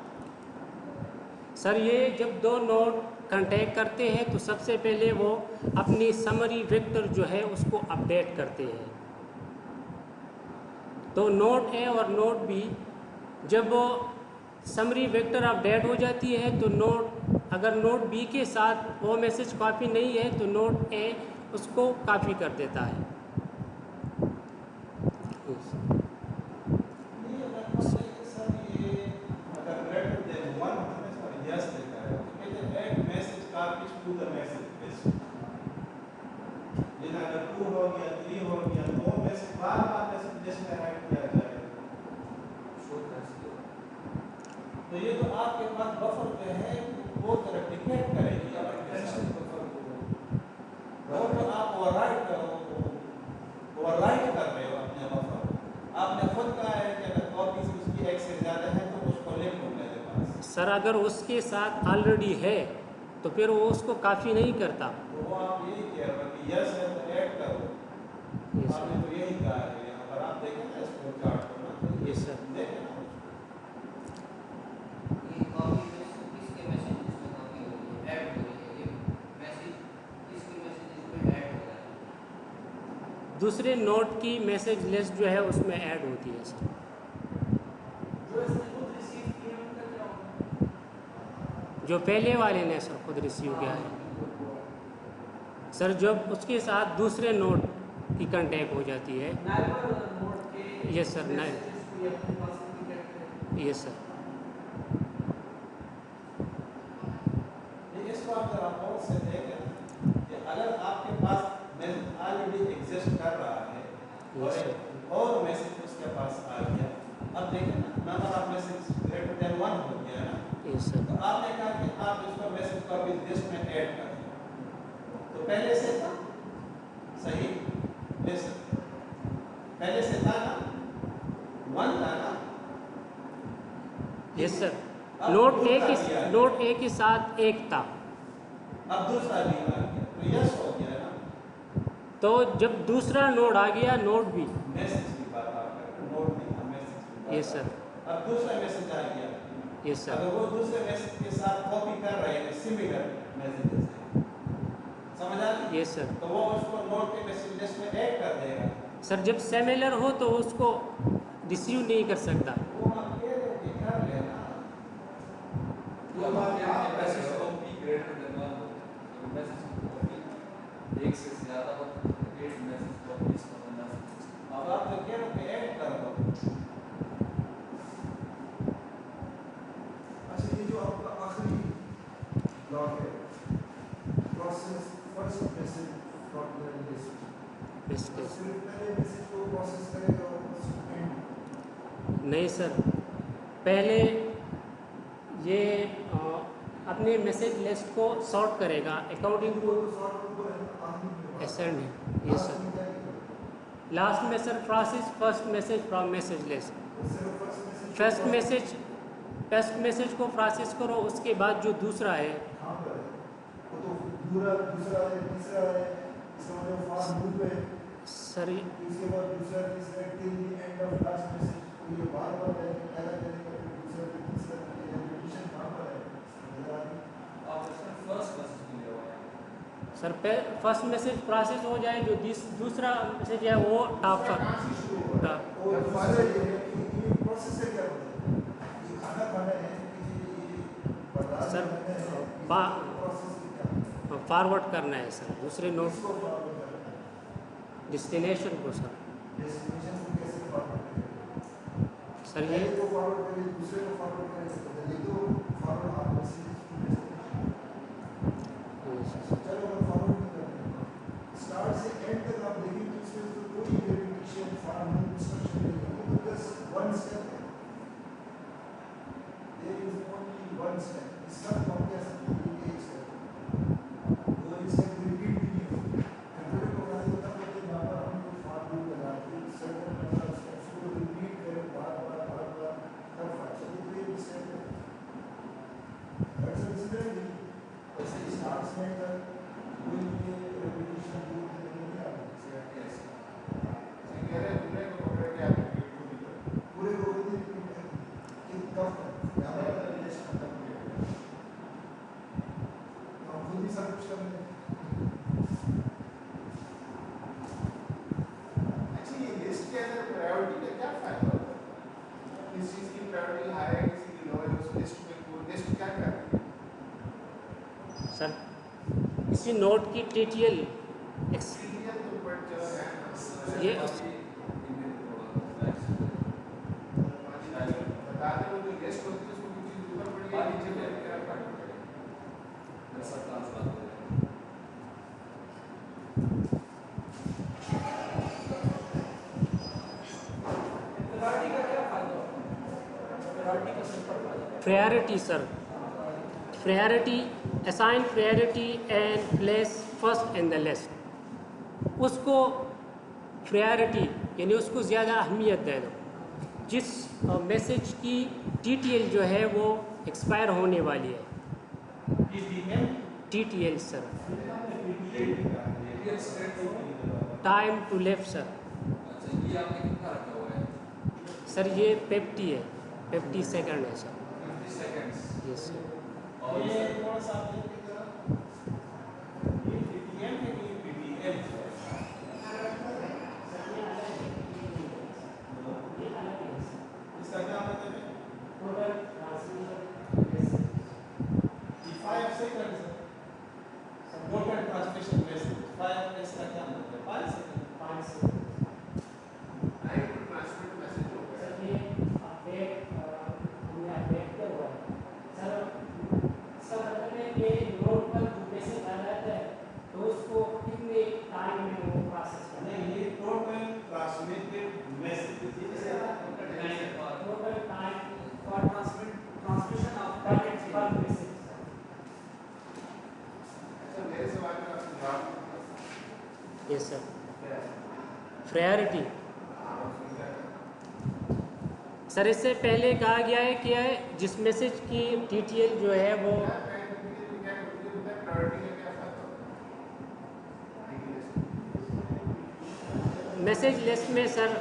सर ये जब दो नोट कांटेक्ट करते हैं तो सबसे पहले वो अपनी समरी वेक्टर जो है उसको अपडेट करते हैं। तो नोट ए और नोट बी जब वो समरी वेक्टर अपडेट हो जाती है तो अगर नोट बी के साथ वो मैसेज कॉपी नहीं है तो नोट ए उसको कॉपी कर देता है। नहीं, अगर मान लें कि सर ये अगर greater than one हमें सर yes देता है तो कहते हैं add message copies to the message list. लेकिन अगर 2 हो गया 3 हो गया तो मैसेज बार-बार मैसेज लिस्ट में ऐड किया जाएगा। तो ये तो आपके पास बफर जो है वो तो रेप्लिकेट करेगी आपके साथ। वो तो आप ओवरराइट कर रहे हो अपने बफर। आपने खुद कहा है कि अगर कॉपीज उसकी एक से ज़्यादा है तो उसको लिख लो मेरे पास। सर अगर उसके साथ ऑलरेडी है तो फिर वो उसको काफ़ी नहीं करता। तो वो आप यही कह रहे हो कि यस है तो ऐड करो। Yes, आपने तो यही कहा है। यहाँ पर आप देखें ना इसको चार्ट को ना तो Yes, sir. देखें ना। ये कॉपी किसके मैसेज में कॉपी हो रही है, ऐड हो रही है, ये मैसेज किसके मैसेज में ऐड हो रहा है? दूसरे नोट की मैसेज लिस्ट जो है उसमें ऐड होती है सर। जो इसने खुद रिसीव किया उनका क्या होगा? जो पहले वाले ने सर खुद रिसीव किया है सर, जब उसके साथ दूसरे नोट की कांटेक्ट हो जाती है। नाइबर नोड के Yes, sir, नाइबर। messages को ये अपने पास इंडिकेट करें। Yes sir. ये इसको आप जरा और से देखें कि अगर आपके पास मैसेज ऑलरेडी एग्जिस्ट कर रहा है और एक और मैसेज उसके पास आ गया, अब देखें ना number of message greater than 1 हो गया ना, यस सर। तो आपने कहा कि आप इसको मैसेज कॉपी लिस्ट में ऐड कर दें। तो पहले से था सही, पहले से था ना 1 था ना। Yes sir. अब नोट दूसरा ए भी के आ नोट ए के साथ एक था, गया। अब दूसरा भी आ गया तो यस हो गया ना। तो जब दूसरा नोड आ गया नोट भी। मैसेज की बात आप कर रहे हो, नोट नहीं था, मैसेज की बात। यस सर, अब दूसरा मैसेज आ गया, यस सर, अगर वो दूसरे मैसेज के साथ कॉपी कर रहे हैं सिमिलर मैसेजेस हैं, समझ आ रही? Yes sir. तो वो उसको नोट के मैसेज लिस्ट में ऐड कर देगा। सर जब सिमिलर हो तो उसको रिसीव नहीं कर सकता। वो आप कह रहे हो कि कर लेना। तो अब आप मैसेज को भी ग्रेटर देन 1 हो, मैसेज को एक से ज़्यादा हो तो 8 मैसेज को इसको बना सकते हैं। अब आप तो कह रहे हो कि ऐड कर दो। अच्छा, ये जो आपका आखिरी ब्लॉक है, process first message from the list, yes yes. सिर्फ पहले मैसेज को प्रोसेस करेगा और उसको एंड। नहीं सर, पहले ये अपने मैसेज लिस्ट को सॉर्ट करेगा अकॉर्डिंग टू एसेंड है। Yes sir. लास्ट में sir process first message from message list. First message को प्रोसेस करो, उसके बाद जो दूसरा है कहाँ पर है? वो तो पूरा दूसरा है, तीसरा है, इसका मतलब फॉर लूप है। सर इसके बाद दूसरा, तीसरा, till the end of last message. तो ये बार-बार जाएगा, पहला करेगा, फिर दूसरा, फिर तीसरा, ये रिपीटिशन कहाँ पर है? नजर आ रही है? आप इसमें फर्स्ट मैसेज के लिए होगा। सर फर्स्ट मैसेज प्रोसेस हो जाए, जो दूसरा मैसेज है वो टॉप पर। कहाँ से शुरू हो रहा है? और दूसरा ये है कि ये प्रोसेस से क्या होता है? ये खाना खाना है कि ये बर्दाश्त सर, करना है? प्रोसेस से क्या होता है? फॉरवर्ड करना है सर दूसरे नोट इसको फॉरवर्ड करना है। डेस्टिनेशन को सर। डेस्टिनेशन को कैसे फॉरवर्ड करें? सर ये पहले को फॉरवर्ड करें, दूसरे को फॉरवर्ड करें, तो लिख दो forward all message to destination. चलो अगर फॉरवर्ड नहीं करते, स्टार्ट से एंड तक आप देखेंगे तो इसमें तो कोई रिपीटिशन फॉर्म इंस्ट्रक्शन नहीं है, वो तो बस वन स्टेप है। There is only one step. इसका हम कह सकते हैं कि एक स्टेप, वो स्टेप रिपीट भी नहीं होती। कंप्यूटर को बनाने का मतलब है यहाँ पर हम कोई फॉर्म लगाते हैं, सर्टेन नंबर ऑफ स्टेप्स को रिपीट करें बार-बार तब फंक्शन ये एक स्टेप है। That's it simple. ऐसे स्टार्ट्स में तक कोई ये रिपीटिशन नहीं आता। ये कह रहे हैं पूरे को पकड़ के आप रिपीट को भी करो। पूरे को भी रिपीट करें कि कब तक यहाँ पर लिस्ट खत्म हो गया, हम खुद ही सब कुछ कर लें। अच्छा, ये लिस्ट के अंदर प्रायोरिटी का क्या फायदा होता है? किस चीज़ की प्रायोरिटी हाई है, किसी की लो है, उस लिस्ट में वो लिस्ट क्या कर रही है? सर इसी नोट की टीटीएल सीरियल तो बट जो है ये बता दें, वो जो लिस्ट होती है उसको कुछ चीज़ ऊपर पड़ी है, नीचे पड़ी है, क्या फर्क पड़ेगा? ऐसा ट्रांसफर हो जाएगा। प्रायोरिटी का क्या फायदा होता है? प्रायोरिटी का सिंपल फायदा। Priority sir, priority assign priority and place first in the list. उसको प्रायोरिटी यानी उसको ज़्यादा अहमियत दे दो। जिस मैसेज की टीटीएल जो है वो एक्सपायर होने वाली है, टीटीएल टीटीएल सर, ये straightforward. Time to left sir. अच्छा, ये आपने कितना रखा हुआ है? सर ये 50 है, 50 सेकंड है सर। 50 सेकंड्स। Yes sir. और ये थोड़ा सा आप देखिएगा, ये टीटीएल है कि पीटीएल है? इसका क्या मतलब है? 5 सेकंड टोटल ट्रांसमिशन मैसेज 5 इसका क्या मतलब है? 5 second. Time to transmit message हो गया। नहीं, ये टोटल ट्रांसमिटेड मैसेज जैसे transmission of packets per message. अच्छा, मेरे सवाल का आपको जवाब यस सर। क्या है? प्रायोरिटी हाँ, सुन रहे हैं। सर इससे पहले कहा गया है कि जिस मैसेज की TTL जो है वो मैसेज लिस्ट में सर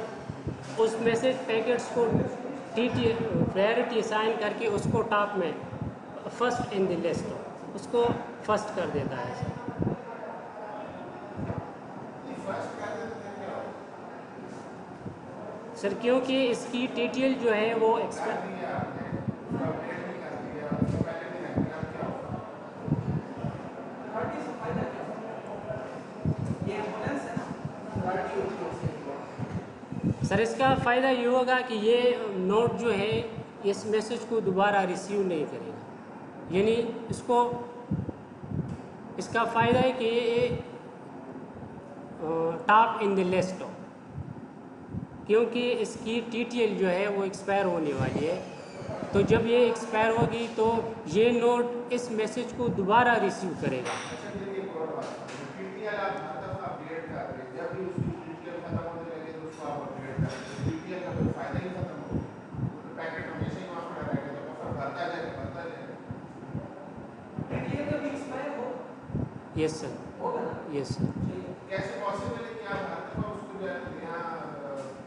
उस मैसेज पैकेट्स को प्रायोरिटी असाइन करके उसको टॉप में फर्स्ट इन द लिस्ट उसको फर्स्ट कर देता है सर। सर क्योंकि इसकी TTL जो है वो प्रायोरिटी से फायदा क्या होता है? ये एम्बुलेंस है ना, प्रायोरिटी होती है उसकी। सर इसका फ़ायदा ये होगा कि ये नोट जो है इस मैसेज को दोबारा रिसीव नहीं करेगा, यानी इसका फ़ायदा है कि ये टॉप इन द लिस्ट हो, क्योंकि इसकी TTL जो है वो एक्सपायर होने वाली है। तो जब ये एक्सपायर होगी तो ये नोट इस मैसेज को दोबारा रिसीव करेगा। TTL का भी एक्सपायर हो यस सर, होगा ना? Yes sir. कैसे पॉसिबल है कि आप हर दफा उसको जो है यहाँ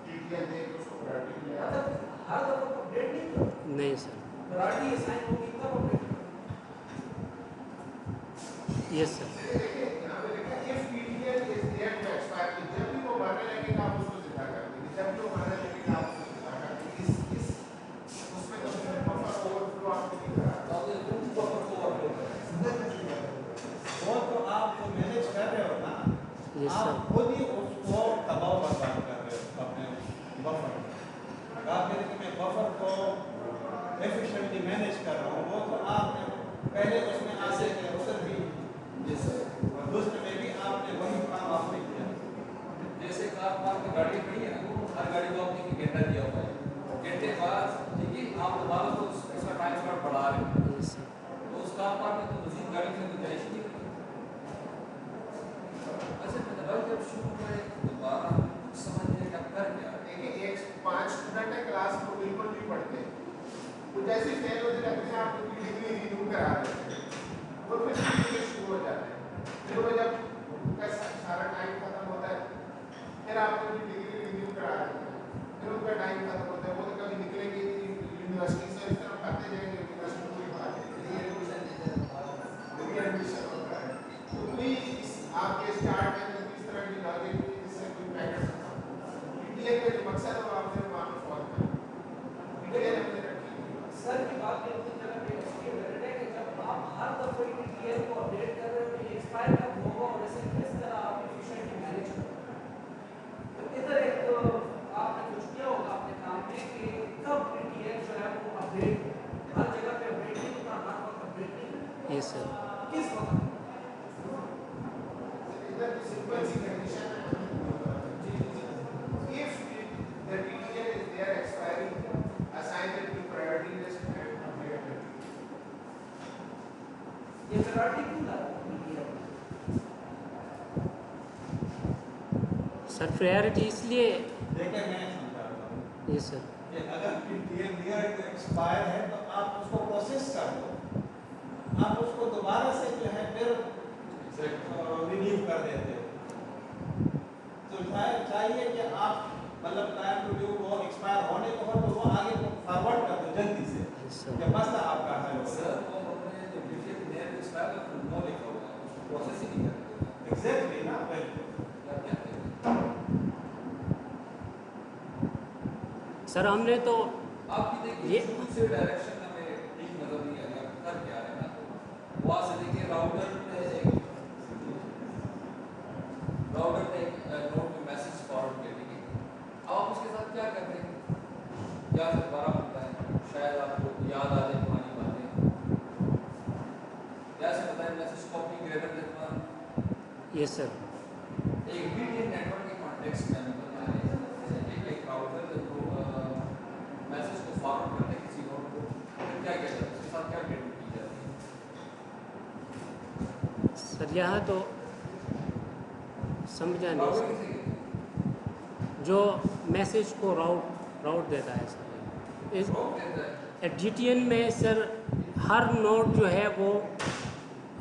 TTL दे के उसको प्रायोरिटी मिले? मतलब हर दफा अपडेट नहीं करो, नहीं सर, प्रायोरिटी असाइन होगी तब अपडेट करो। Yes sir. देखिए यहाँ पे लिखा है if TTL is there to expire, तो जब भी वो भरने लगेगा आप उसको जिंदा कर देंगे, जब भी वो भरने लगेगा आप उसको जिंदा कर देंगे। इस उसमें तो फिर बफर ओवरफ्लो आपको दिख रहा है। वो तो आप जो मैनेज कर रहे हो ना, Yes, आप sir. खुद ही उसको तबाह बर्बाद कर रहे हो अपने बफर में। आप कहते हैं कि मैं बफर को एफिशिएंटली मैनेज कर रहा हूँ, वो तो आपने पहले उसमें आसे के अवसर भी और दूसरे में भी आपने वही काम आपने किया। जैसे कार पार्क में गाड़ी खड़ी है ना, हर गाड़ी को आपने एक घंटा दिया हुआ है, घंटे बाद ठीक है आप दोबारा तो उसका टाइम स्लॉट बढ़ा रहे हैं, यस सर। तो उस कार पार्क में तो मजीद गाड़ी की गुंजाइश नहीं होती। अच्छा मतलब जब शुरू में दोबारा कुछ समझने का कर क्या है? देखिए एक 5 स्टूडेंट है क्लास को बिल्कुल नहीं पढ़ते, तो जैसे ही फेल होते लगते हैं आप उनकी डिग्री रिन्यू करा देते हैं, वो फिर धीरे शुरू हो जाते हैं। फिर वो जब उनका सारा टाइम खत्म होता है फिर आप उनकी डिग्री रिन्यू करा देते हैं, फिर उनका टाइम खत्म होता है, वो तो कभी निकलेंगे यूनिवर्सिटी से, इस तरह करते जाएंगे यूनिवर्सिटी पूरी बात एडमिशन होता है। तो प्लीज आपके स्टार्ट में इस तरह की लॉजिक जिससे कोई पैकेट TTL का जो मकसद है वो आपने वहाँ पे फॉलो करें। TTL हमने रखी है। सर की बात भी अपनी जगह पे इसलिए वैलिड है कि जब आप हर दफे TTL को अपडेट कर रहे हो तो ये एक्सपायर कब होगा और इसे किस तरह आप एफिशिएंटली मैनेज करोगे। तो इधर एक आपने कुछ किया होगा अपने काम में कि कब TTL जो है वो अपडेट हर जगह पे अपडेट नहीं होता, हर वक्त अपडेट नहीं होता, यस सर। किस वक्त? इधर की सिंपल सी कंडीशन है, if the TTL is there expiring, assign it to priority list and update it. ये प्रायोरिटी क्यों लागू है? सर प्रायोरिटी इसलिए, देखिए मैं समझाता हूँ यस सर, कि अगर TTL नियर टू एक्सपायर है तो आप उसको प्रोसेस कर दो, आप उसको दोबारा से जो है फिर रिन्यू कर देते हो। तो चाहिए कि आप मतलब टाइम टू ड्यू वो एक्सपायर होने को हो तो वो आगे फॉरवर्ड कर दो जल्दी से, यस सर। कि मसला आपका हल हो। सर वो अपने जो DTL के नए एक्सपायर का नो लिखा हुआ है, उसको प्रोसेस ही नहीं करते। एग्जैक्टली ना, क्या क्या कहते सर हमने तो आपकी देखिए ये- शुरू से डायरेक्शन हमें ठीक नजर नहीं आ रहा कर क्या रहे हैं ना, वहाँ से देखिए राउटर ने एक नोट में मैसेज फॉरवर्ड कर दी, अब आप उसके साथ क्या करते हैं, या फिर दोबारा होता है, शायद आपको याद आ जाए पुरानी बातें, जैसे बताएं message copy greater than 1, yes sir. एक BTN नेटवर्क के कॉन्टेक्स्ट में हमें बताया एक राउटर जो मैसेज को फॉरवर्ड करते हैं किसी नोड को, फिर क्या किया जाता है, उसके साथ क्या ट्रीटमेंट की जाती है? सर यहाँ तो समझा नहीं राउटर सर, किसे कहते हैं? जो मैसेज को राउट देता है सर। इस रोक देता है। GTN में सर हर नोड जो है वो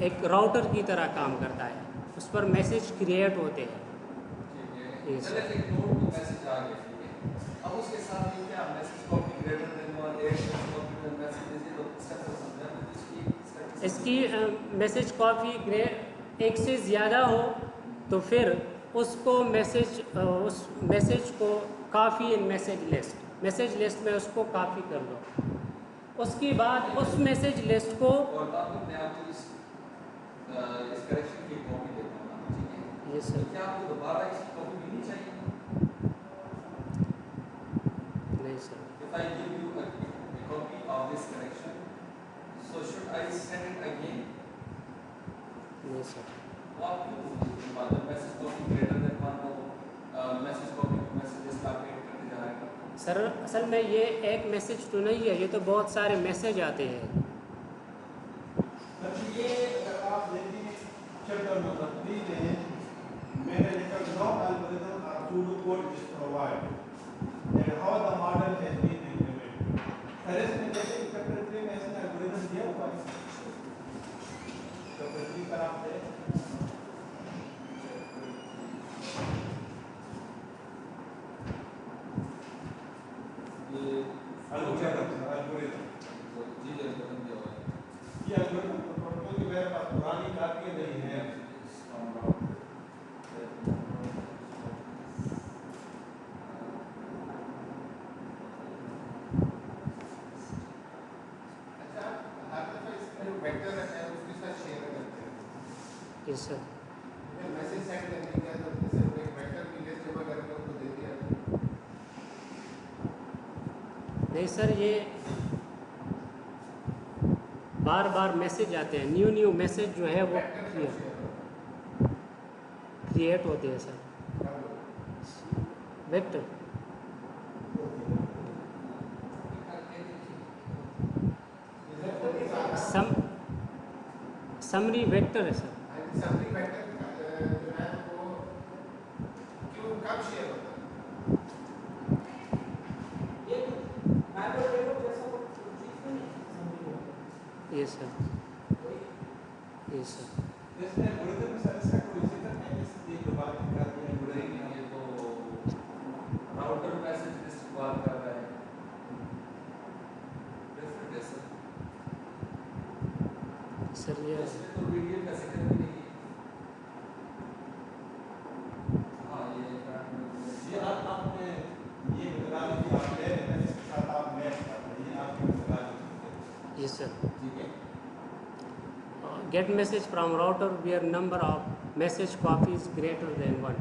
एक राउटर की तरह काम करता है, उस पर मैसेज क्रिएट होते हैं। ठीक है, Yes, चले sir. एक नोड को मैसेज आ गया, ठीक है। अब उसके साथ ये क्या message copy greater than 1 8 copy message दीजिए, तो स्ट्रक्चर समझा तो इसकी मैसेज कॉपी एक से ज़्यादा हो तो फिर उसको उस मैसेज को काफ़ी इन मैसेज लिस्ट में उसको काफ़ी कर लो। उसके बाद उस मैसेज लिस्ट को और आपको मैं आपको इस करेक्शन की कॉपी देता हूँ, ठीक है। ये तो सर क्या आपको दोबारा इसकी कॉपी भी नहीं चाहिए? नहीं sir, If I give you a copy of this correction, so should I send it again? नहीं सर, तो आप क्यों मतलब मैसेज कॉपी ग्रेटर देन 1 को मैसेज कॉपी मैसेज लिस्ट आप एड करते जा रहे हैं? सर असल में ये एक मैसेज तो नहीं है, ये तो बहुत सारे मैसेज आते हैं। ये अगर आप देखिए चैप्टर नंबर 3 में मैंने लिखा ground algorithm or pseudo code is provided and how the model has been implemented. First में देखिए चैप्टर 3 में ऐसा एल्गोरिथम दिया हुआ है। चैप्टर 3 का आप देखें, ये एल्गोरिथम जी जी बटन दिया हुआ है। ये एल्गोरिथम प्रोटोकॉल की मेरे पास पुरानी कॉपी नहीं है। अच्छा, हर दफा इसमें जो वेक्टर रहता है उसके साथ शेयर करते हैं। यस सर, जब मैसेज सेंड करने के बाद तो जैसे एक वेक्टर की लिस्ट जमा करके उसको दे दिया। नहीं सर, ये बार बार मैसेज आते हैं, न्यू मैसेज जो है वो वेक्टर से शेयर क्रिएट होते हैं सर। वेक्टर समरी वेक्टर है सर। समरी वेक्टर जो है वो क्यों कब शेयर होता है? ये मैपर टेबल जैसा कोई चीज नहीं है समझी हो। Yes sir, yes sir. इसमें एल्गोरिथम में सर इसका कोई इसी तरह है जैसे जो बात कर रहे हैं एल्गोरिथम ये तो राउटर मैसेज लिस्ट की बात कर रहा है। डिफरेंट है सर। सर ये इसमें तो वीडियो का जिक्र भी नहीं है। हाँ ये आपने ये बदलाव की आप ले रहे हैं इसके साथ आप मैच कर रहे हैं आपकी बदलाव। Yes sir. ठीक है। Get message from router where number of message copies greater than 1.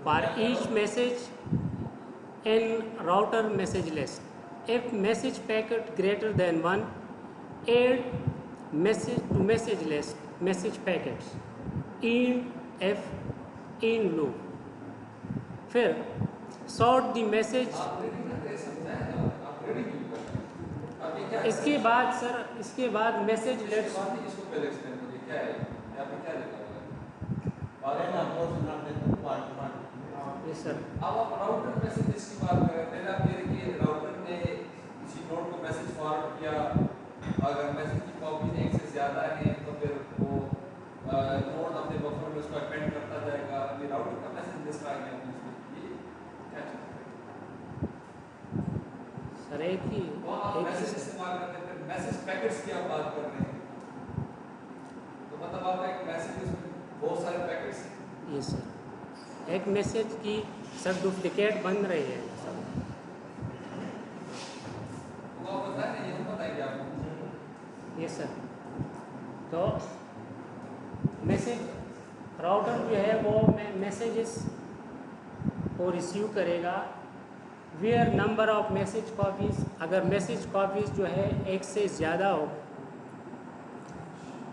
For each message in router message list, if message packet greater than 1, add message to message list message packets in f in loop. फिर sort the message। आप reading करते समझा है, आप reading क्यों करते हैं? अब ये क्या इसके बाद सर, इसके बाद मैसेज इसके लेट्स बाद इसको पहले एक्सप्लेन करिए क्या है, यहाँ पे क्या लिखा हुआ है? और ना पोर्शन आप देखो पार्ट यस सर। अब आप राउटर मैसेज की बात कर रहे हैं। पहले आप ये देखिए राउटर ने किसी नोड को मैसेज फॉरवर्ड किया, अगर मैसेज की कॉपीज एक से ज़्यादा हैं तो फिर वो नोड अपने बफर में उसको अपेंड करता जाएगा। ये राउटर का मैसेज लिस्ट आ गया अपने इसमें, ये क्या चल रहा है? सर एक ही वो आप मैसेज इस्तेमाल करते हैं, मैसेज पैकेट्स की आप बात कर रहे हैं, तो मतलब आपका एक मैसेज उसमें बहुत सारे पैकेट्स हैं। यस सर, एक मैसेज की सर डुप्लिकेट बन रही है सब। वो आप बताएं ना, ये तो बताएंगे आपको। Yes sir. तो मैसेज राउटर जो है वो मैसेजेस को रिसीव करेगा where number of message copies, अगर मैसेज कॉपीज़ जो है एक से ज़्यादा हो,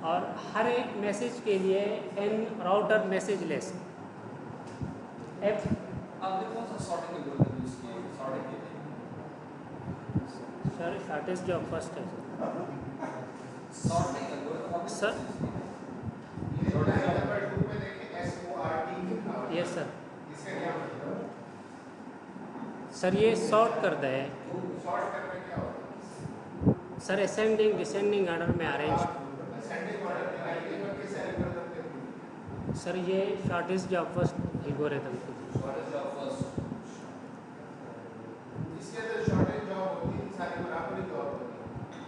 और हर एक मैसेज के लिए इन राउटर मैसेज लिस्ट एफ। आपने कौन सा सॉर्टिंग एल्गोरिथम यूज़ किया? सॉर्टिंग के लिए सर शॉर्टेज जो फर्स्ट है सॉर्टिंग एल्गोरिथम आपने सर। ये लाइन नंबर 2 पे देखिए SORT लिखा हुआ है। Yes sir. इसका क्या मतलब है? सर ये शॉर्ट कर दे शॉर्ट करने क्या होता है? सर, असेंडिंग डिसेंडिंग ऑर्डर में अरेंज। असेंडिंग ऑर्डर में आइए पर किस एल्गोरिथम के थ्रू? सर ये शॉर्टेस्ट जॉब फर्स्ट एल्गोरिथम के थ्रू। Shortage of first. इसके अंदर शॉर्टेज जॉब होती है, सारी बराबर ही जॉब होती है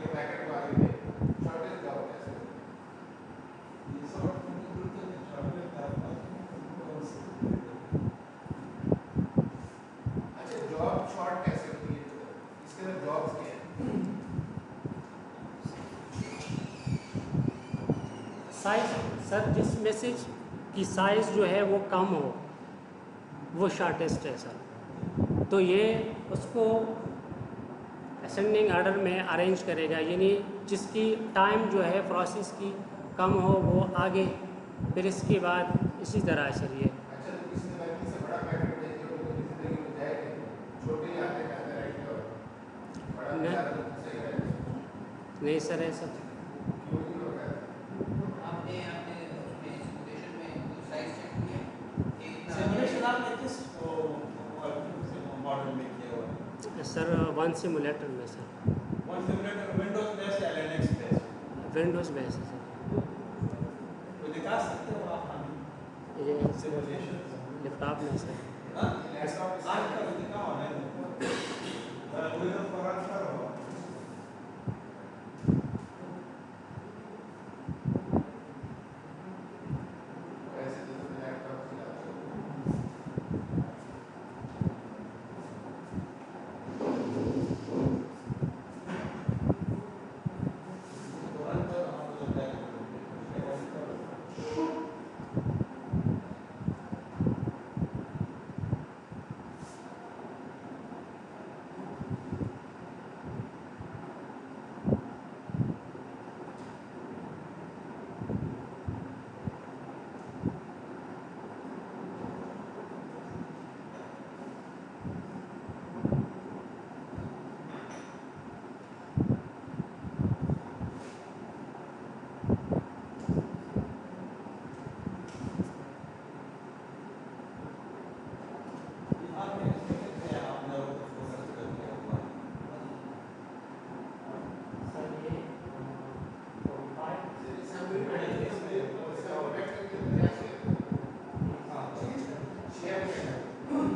ये पैकेट को आगे ले शॉर्टेज जॉब कैसे होती है? ये सब शॉर्टेज अच्छा जॉब शॉर्ट कैसे होती है? इसके अंदर जॉब्स क्या है? साइज सर, जिस मैसेज की साइज़ जो है वो कम हो वो शॉर्टेस्ट है सर। तो ये उसको असेंडिंग ऑर्डर में अरेंज करेगा, यानी जिसकी टाइम जो है प्रोसेस की कम हो वो आगे, फिर इसके बाद इसी तरह सर ये। अच्छा तो किसी ने गलती से बड़ा पैकेट भेज दिया तो किसी तरीके में जाएगा, छोटे ही आते जाते रहेंगे और बड़ा नहीं। ज़्यादा तो सही रहेगा। नहीं सर ऐसा क्यों नहीं होता है? आपने आपने उसमें सिमुलेशन में कुछ साइज चेक किया कि इतना सिमुलेशन आपने किस मॉडल में किया हुआ है? सर वन सिमुलेटर में sir, one simulator Windows based या लिनक्स बेस्ड? विंडोज़ बेस है सर। तो दिखा सकते हो आप हमें ये सिमुलेशन? लैपटॉप में सर। हाँ, लैपटॉप आज का दिखाओ ना विंडोज पर रन करो। वैसे तो तुम लैपटॉप चलाते हो।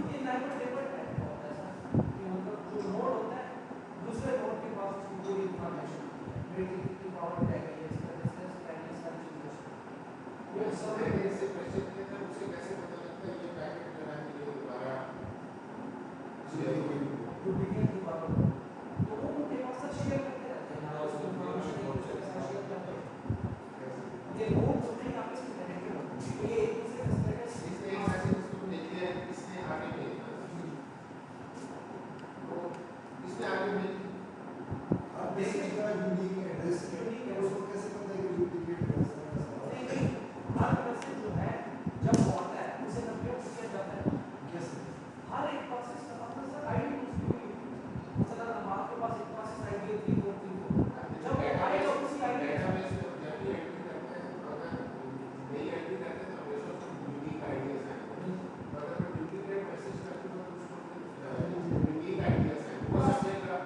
ये नेटवर्क टेबल टाइप का होता है सर, कि मतलब जो नोड होता है दूसरे नोड के पास उसकी पूरी इंफॉर्मेशन होती है, की पावर क्या है, इसका डिस्टेंस क्या है, सारी चीजें। ये सब से क्वेश्चन किया था उसे कैसे पता लगता है ये पैकेट जो है ये दोबारा डुप्लीकेट की पावर, तो वो उनके पास से शेयर करते रहते हैं, उसको इंफॉर्मेशन एक दूसरे के साथ शेयर करते हैं। ये नोड होते हैं आपस में कनेक्टेड होते हैं, ये एक दूसरे का स्टेटस इसने एक मैसेज उसको भेज दिया इसने आगे भेज दिया तो इसने आगे भेज दिया। आप देखिएगा यूनिक एड्रेस है, उसको कैसे पता है कि डुप्लीकेट है? हर मैसेज जो है जब वो आता है उसे कंप्यूट किया जाता है। कैसे? हर एक प्रोसेस का अपना सर आईडी उसकी हुई मतलब आपके पास एक प्रोसेस आईडी है 3434 जब वो आएगा उसी आईडी डेटाबेस में जब भी एंट्री करते हैं तो अगर नई एंट्री करते हैं तो हमेशा उसको यूनिक आईडी असाइन करते हैं। तो अगर मैं डुप्लीकेट मैसेज करती हूँ तो उसको यूनिक आईडी असाइन वो समझेगा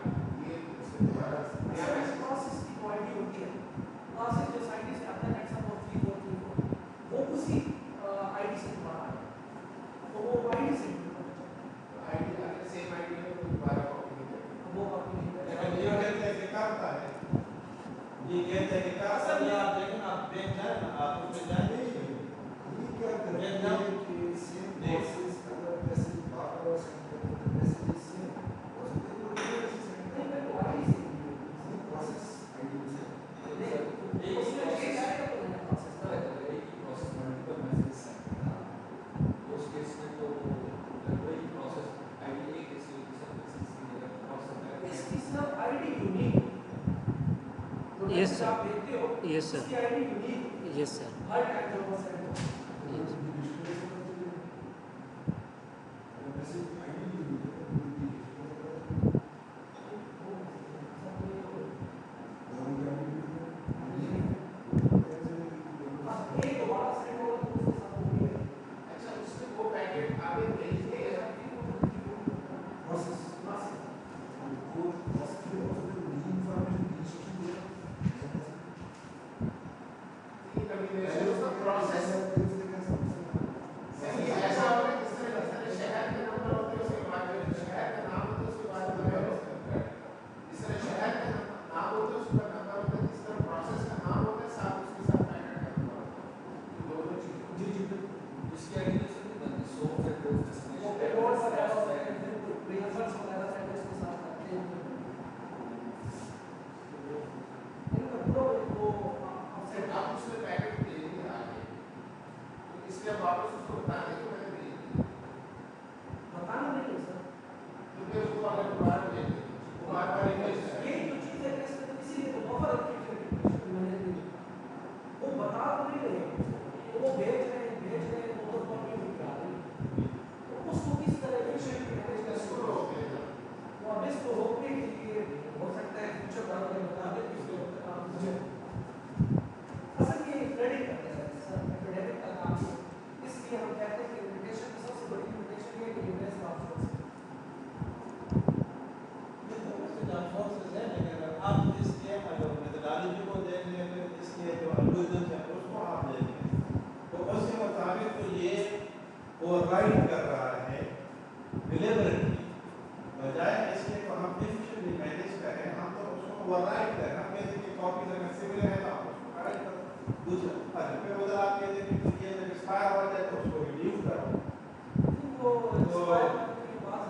ये दोबारा नया मैसेज। प्रोसेस की क्वालिटी होती है, प्रोसेस जो आईडी से आता है सपोज 3434 वो उसी आईडी से जुड़ा है, तो वो आईडी से आईडी अगर सेम आईडी है तो दोबारा कॉपी नहीं करेगा। वो अपनी लेकिन ये कहते हैं कि करता है, ये कहते हैं कि करता है। आप देखें ना, आप बैंक जाए ना, आप उसमें जाएंगे ये क्या करते हैं कि सेम प्रोसेस अगर मैसेज बार बार सेंड करते हैं मैसेज सेम हो सकता है वो दूसरे से सेंड करते हैं आईडी से सेम प्रोसेस आईडी से उसमें ये जाएगा तो नया प्रोसेस ना एक ही प्रोसेस मल्टीपल मैसेज सेंड करता है। उस केस में तो वही प्रोसेस आईडी एक किसी दूसरे मैसेज की प्रोसेस इसकी sir ID unique Yes, sir. आप देखते हो Yes, sir. इसकी आईडी यूनिक यस सर। हर टाइम जब वो सेंड हो Yes. डिस्प्ले से पता चलेगा अगर मैसेज आईडी यूनिक है तो डुप्लीकेट एक दोबारा सेंड होगा तो उसके साथ वो भी है। अच्छा उसने वो पैकेट आगे भेज दिया प्रोसेस नहीं है, तो वो भेज रहे हैं फोटोकॉपी उनके आ रही है, तो उसको किस तरह एफिशिएंटली मैनेज कर इसको रोके ना। तो अब इसको रोकने के लिए हो सकता है फ्यूचर बारे में बता दें कि मुझे असल में ट्रेडिंग करते हैं सर, एकेडमिक का काम है, इसलिए हम कहते हैं कि लिमिटेशन की सबसे बड़ी लिमिटेशन ये है कि लिमिटेशन आप सोच सकते ये तो मैसेज ऑफ सोर्सेज है, लेकिन अगर आप इसके मेथोडोलॉजी को देख लें, फिर इसके जो एल्गोरिथम है उसको आप देखें, तो उसके मुताबिक तो ये ओवरराइड कर रहा है डिलीवरेटली, बजाय इसके तो हम एफिशिएंटली मैनेज करें, हम तो उसको ओवरराइड करें, हम कहते हैं कि कॉपी अगर सिमिलर है तो आप उसको करेक्ट करो, दूसरा फिर उधर आप कहते हैं कि ये जब एक्सपायर हो जाए तो उसको रिलीव करो, हैं वो एक्सपायर की बात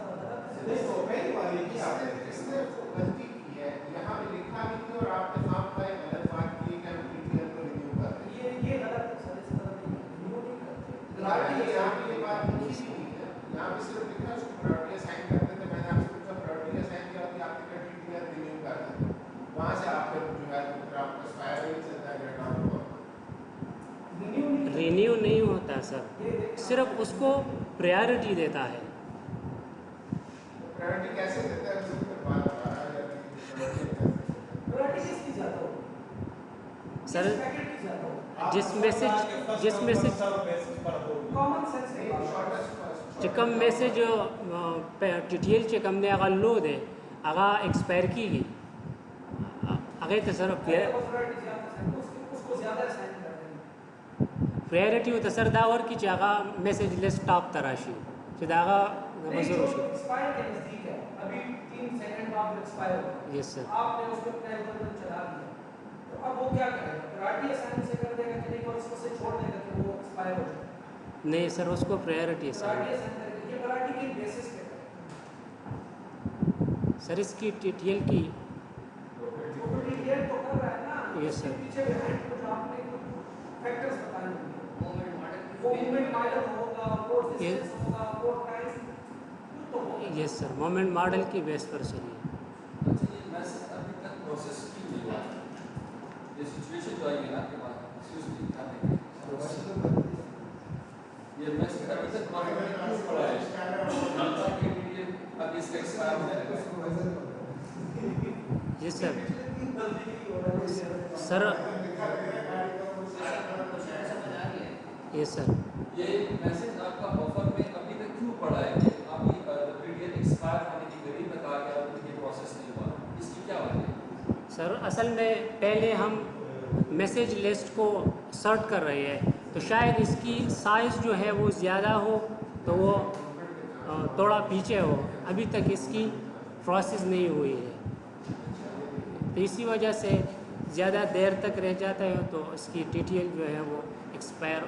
नहीं तो पहली बार ये किया इसने आपने। इसने जो गलती की है, यहाँ पे लिखा भी थी और आपने साफ का एक गलत बात की है कि हम टीटीएल को रिन्यू कर रहे हैं। ये गलत है सर, इस तरह नहीं रिन्यू नहीं करते प्रायोरिटी यहाँ पे ये बात लिखी भी नहीं है, यहाँ पे सिर्फ लिखा है उसको प्रायोरिटी असाइन करते थे, मैंने आपसे पूछा प्रायोरिटी असाइन किया कि आपने क्या टीटीएल रिन्यू कर दिया, वहाँ से आप फिर जो है फिर आपका एक्सपायर नहीं चलता है डेटा होगा। रिन्यू नहीं होता सर, सिर्फ उसको प्रायोरिटी देता है। प्रायोरिटी कैसे देता है उसकी फिर बात आ रहा है कि प्रायोरिटी किसकी ज्यादा हो सर पैकेट की ज्यादा हो जिस मैसेज कॉमन सेंस की बात है। शॉर्टेस्ट चिकम मैसेज टीटीएल चिकम ने अगर लो दे अगर एक्सपायर की गई अगर तो सर प्रायोरिटी ज्यादा है उसको ज्यादा असाइन कर देंगे प्रायोरिटी होता सर दावर की चागा मैसेज लिस्ट टॉप तराशी चिदागा नहीं जो एक्सपायर के नजदीक है, अभी 3 सेकंड बाद एक्सपायर हो यस सर आपने उसको अपना एल्गोरिथम चला दिया, तो अब वो क्या करेगा, प्रायोरिटी असाइन से कर देगा कि नहीं, और उसको से छोड़ देगा कि वो एक्सपायर हो जाए। नहीं सर उसको प्रायोरिटी है प्रायोरिटी सर। असाइन करेगा, ये प्रायोरिटी के बेसिस पे करेगा। सर इसकी टीटीएल की वो डिटेल तो कर रहा है ना, Yes, sir. इसके पीछे behind कुछ आपने कुछ फैक्टर्स बताए होंगे, मूवमेंट मॉडल वो मूवमेंट मॉडल होगा, कोड Yes. डिस्टेंस होगा, कोड टाइम तो होगा। यस सर मोमेंट मॉडल की बेस पर चलिए। अच्छा ये मैसेज अभी तक प्रोसेस क्यों नहीं हुआ? ये सिचुएशन जो आई है ना आपके पास, एक्सक्यूज मी ध्यान देंगे, ये मैसेज अभी तक मार्केट में क्यों पड़ा है? जनता के लिए अभी इसका एक्सपायर हो जाएगा। यस सर सर समझ आ गया है। यस सर ये मैसेज आपका बफर में अभी तक क्यों पड़ा है कि अभी पीडीएफ एक्सपायर होने की करीब तक आ गया और ये प्रोसेस नहीं हुआ, इसकी क्या वजह है? सर असल में पहले हम मैसेज लिस्ट को सर्ट कर रहे हैं तो शायद इसकी साइज़ जो है वो ज़्यादा हो तो वो थोड़ा पीछे हो, अभी तक इसकी प्रोसेस नहीं हुई है तो इसी वजह से ज़्यादा देर तक रह जाता है तो इसकी टीटीएल जो है वो एक्सपायर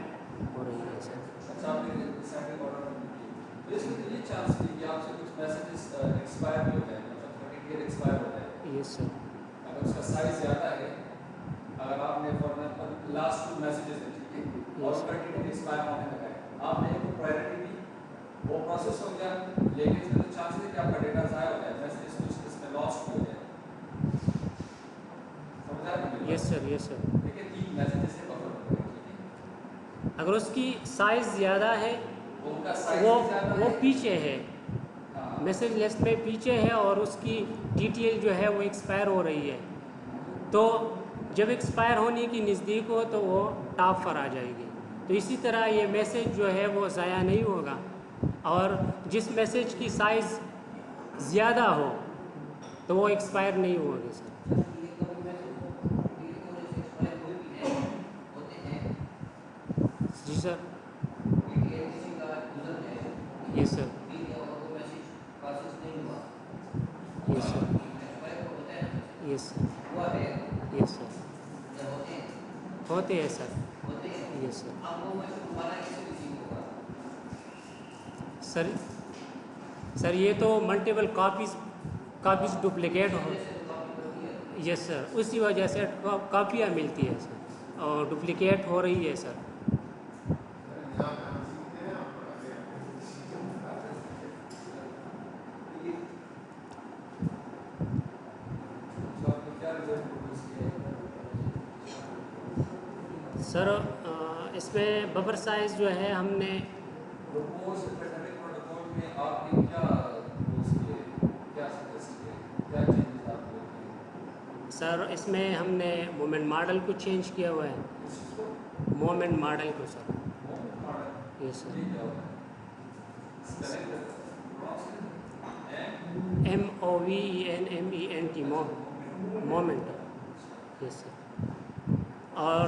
हो रही है सर। अच्छा आपने सेकंड ऑर्डर में की, तो इसमें ये चांस थी कि आपसे कुछ मैसेजेस एक्सपायर भी हो जाए, मतलब टीटीएल एक्सपायर हो जाए यस सर अगर उसका साइज ज़्यादा है, अगर आपने फॉर एग्जांपल लास्ट 2 मैसेजेस हैं ठीक है और उसका टीटीएल एक्सपायर होने लगा है, आपने एक प्रायोरिटी दी, वो प्रोसेस हो गया, लेकिन इसमें तो चांसेस है कि आपका डेटा ज़ाया हो जाए, मैसेजेस कुछ इसमें लॉस्ट हो जाए, समझ आ रही है? यस सर यस सर ठीक है, 3 मैसेजेस से बफर में ठीक है, अगर उसकी साइज़ ज़्यादा है उनका साइज वो ज़्यादा वो है, पीछे है हाँ, मैसेज लिस्ट में पीछे है और उसकी टीटीएल जो है वो एक्सपायर हो रही है तो जब एक्सपायर होने की नज़दीक हो तो वो टॉप पर आ जाएगी तो इसी तरह ये मैसेज जो है वो ज़ाया नहीं होगा और जिस मैसेज की साइज़ ज़्यादा हो तो वो एक्सपायर नहीं होगी सर। ये कभी मैसेज डिलीट होने से एक्सपायर हुए भी हैं, होते हैं, जी सर टीटीएल किसी का गुजर जाए यस सर ठीक है और वो मैसेज प्रोसेस नहीं हुआ, यस सर एक्सपायर तो होता है ना, यस सर हुआ है यस सर जब होते हैं सर होते हैं, यस सर। अब वो मैसेज दोबारा कैसे रिसीव होगा? सर ये तो मल्टीपल कॉपीज़ डुप्लिकेट हो जैसे तो कॉपी कर दिया, यस सर उसी वजह से कॉपियाँ मिलती है सर और डुप्लिकेट हो रही है सर। तो आपने क्या रिजल्ट प्रोड्यूस किया है? सर इसमें बफर साइज़ जो है हमने प्रपोज एपेडेमिक प्रोटोकॉल में आपने क्या प्रपोज किए, क्या सजेस्ट किए, क्या चेंजेस आपने किए? सर इसमें हमने मोमेंट मॉडल को चेंज किया हुआ है, इस चीज़ को मोमेंट मॉडल को सर। मोमेंट मॉडल ये सर ये क्या होता है? Connect MOVENMENT moment. Yes sir. और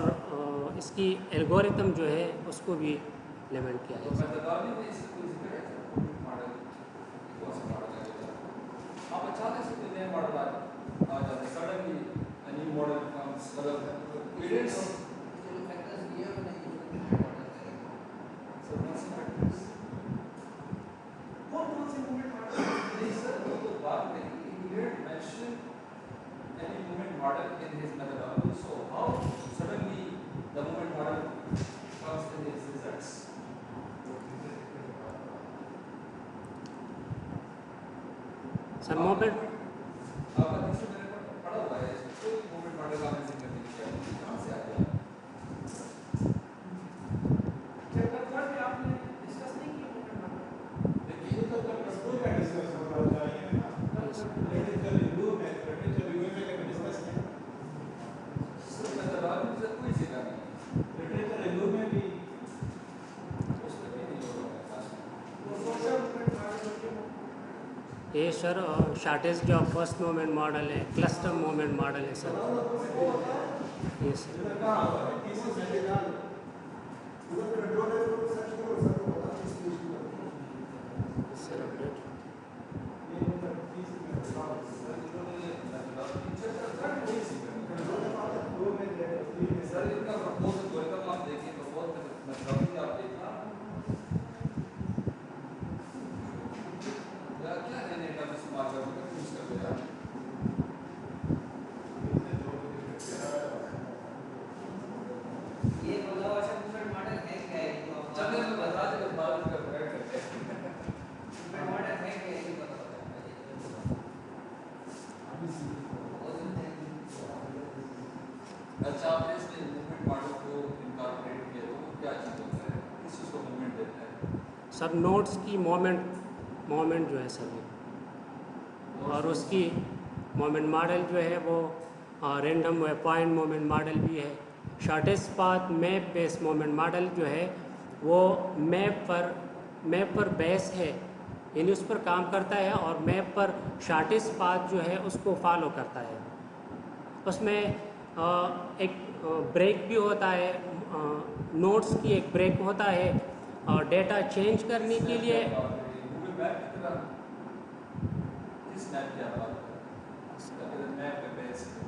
इसकी एल्गोरिथम जो है उसको भी इम्प्लीमेंट किया तो है सर। मेथडोलॉजी में इससे कोई जिक्र है मोमेंट मॉडल कौन सा मॉडल है? आप अचानक से कोई नया मॉडल आ जाता है, suddenly a new model comes, मतलब इवेंट्स जो फैक्टर्स दिए हैं उन्हें यूज करके मॉडल करेंगे। सब कौन से फैक्टर्स कौन से मूवमेंट मॉडल नहीं सर, वो तो बात नहीं, he didn't mention any movement model in his methodology, so how suddenly the movement model comes in his results? Sir moment आपका तीसरे मेरे पर पड़ा हुआ है, कोई movement model आपने जिक्र नहीं किया, कहाँ से आ गया? चैप्टर 3 में आपने डिस्कस नहीं किया मूवमेंट मॉडल। देखिए ये तो प्रपोज का डिस्कस होना चाहिए ना, लिटरेचर रिव्यू में, लिटरेचर रिव्यू में कभी डिस्कस किया? सिर्फ methodology से कोई जिक्र नहीं है, लिटरेचर रिव्यू में भी उसमें भी नहीं होगा मेरे पास। वो सोशल मूवमेंट मॉडल के ये सर शॉर्टेज जो फर्स्ट मोमेंट मॉडल है, क्लस्टर मोमेंट मॉडल है सर। ये सर इधर कहाँ हुआ है? किसी में उधर कंट्रोल है तो सर्च करो सर को बता किस पेज पर। सर अपडेट ये मतलब किसी में सर इनका प्रपोजल एल्गोरिथम आप देखिए, प्रपोजल मेथडोलॉजी आप देखना, क्या नए टर्म इस्तेमाल करोगे तो यूज कर देगा। ये बताओ अच्छा मूवमेंट मॉडल है क्या है? तो आप चलिए मैं बता दें, बात कर रहे हैं। मूवमेंट मॉडल है क्या ये बताओ। अच्छा आपने इसमें मूवमेंट मॉडल को इनकॉर्पोरेट किया तो क्या चीज़ होता है, किस चीज़ को मूवमेंट देता है? सर नोट्स की मोमेंट जो है सर ये, और उसकी मोमेंट मॉडल जो है वो रैंडम पॉइंट मोमेंट मॉडल भी है। Shortest path map based moment model जो है वो मैप पर बेस है, यानी उस पर काम करता है और मैप पर शॉर्टेस्ट पाथ जो है उसको फॉलो करता है। उसमें एक ब्रेक भी होता है, नोट्स की एक ब्रेक होता है, और डेटा चेंज करने के लिए गूगल मैप की तरह, किस मैप की आप बात कर रहे हैं? मैप पे बेस है,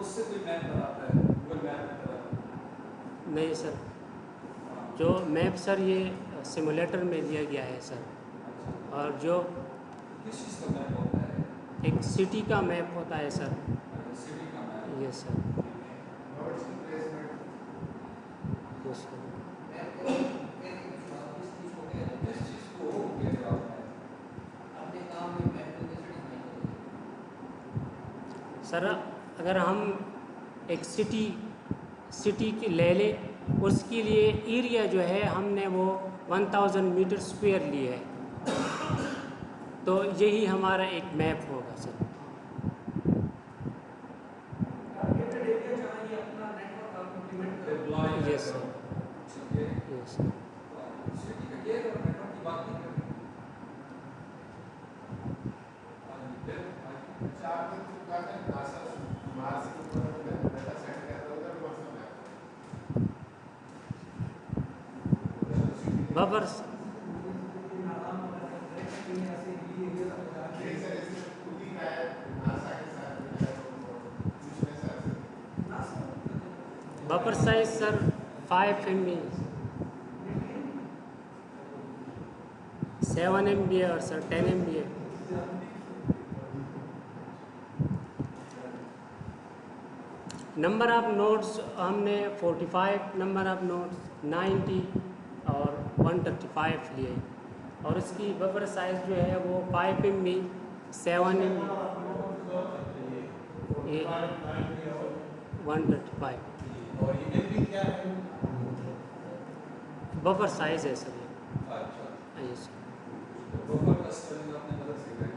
उससे कोई मैप बनाता है गूगल मैप की तरह? नहीं सर, जो मैप सर ये सिमुलेटर में दिया गया है सर, अच्छा, और जो किस चीज़ का मैप होता है? एक सिटी का मैप होता है सर। सिटी का मैप। ये सर, नोट्स की प्लेसमेंट ये सर। मैप को कैसे किस चीज को कह रहे हैं? किस चीज़ को कह रहे हो आप मैप? अपने काम में मैप को कैसे डिजाइन करोगे? सर अगर हम एक सिटी की ले लें, उसके लिए एरिया जो है हमने वो 1000 मीटर स्क्वायर लिए है, तो यही हमारा एक मैप होगा सर। टारगेटेड एरिया जहां ये अपना नेटवर्क आप इंप्लीमेंट करें। Deploy Yes, sir. ठीक है, ये सर। सिटी का ये अगर नेटवर्क की बात नहीं करें, अच्छा आपने तो कहा था नासा मार्स के ऊपर डेटा सेट कर रहा उधर कौन सा मैप बफर आराम वाला डायरेक्ट कहीं ऐसे ये एरिया तक जाके नहीं सर इसमें खुद ही का है नासा के साथ में है दूसरे साथ ना sir buffer size sir 5 MB 7 MB और सर 10 MB है। नंबर ऑफ नोट्स हमने 45, नंबर ऑफ नोट्स 90 और 135 लिए, और इसकी बफर साइज जो है वो 5 MB 7 MB ये 135। और ये एमबी क्या है? बफर साइज है सर ये। अच्छा, हाँ, yes, sir। तो बफर का स्पेलिंग आपने मदद से करें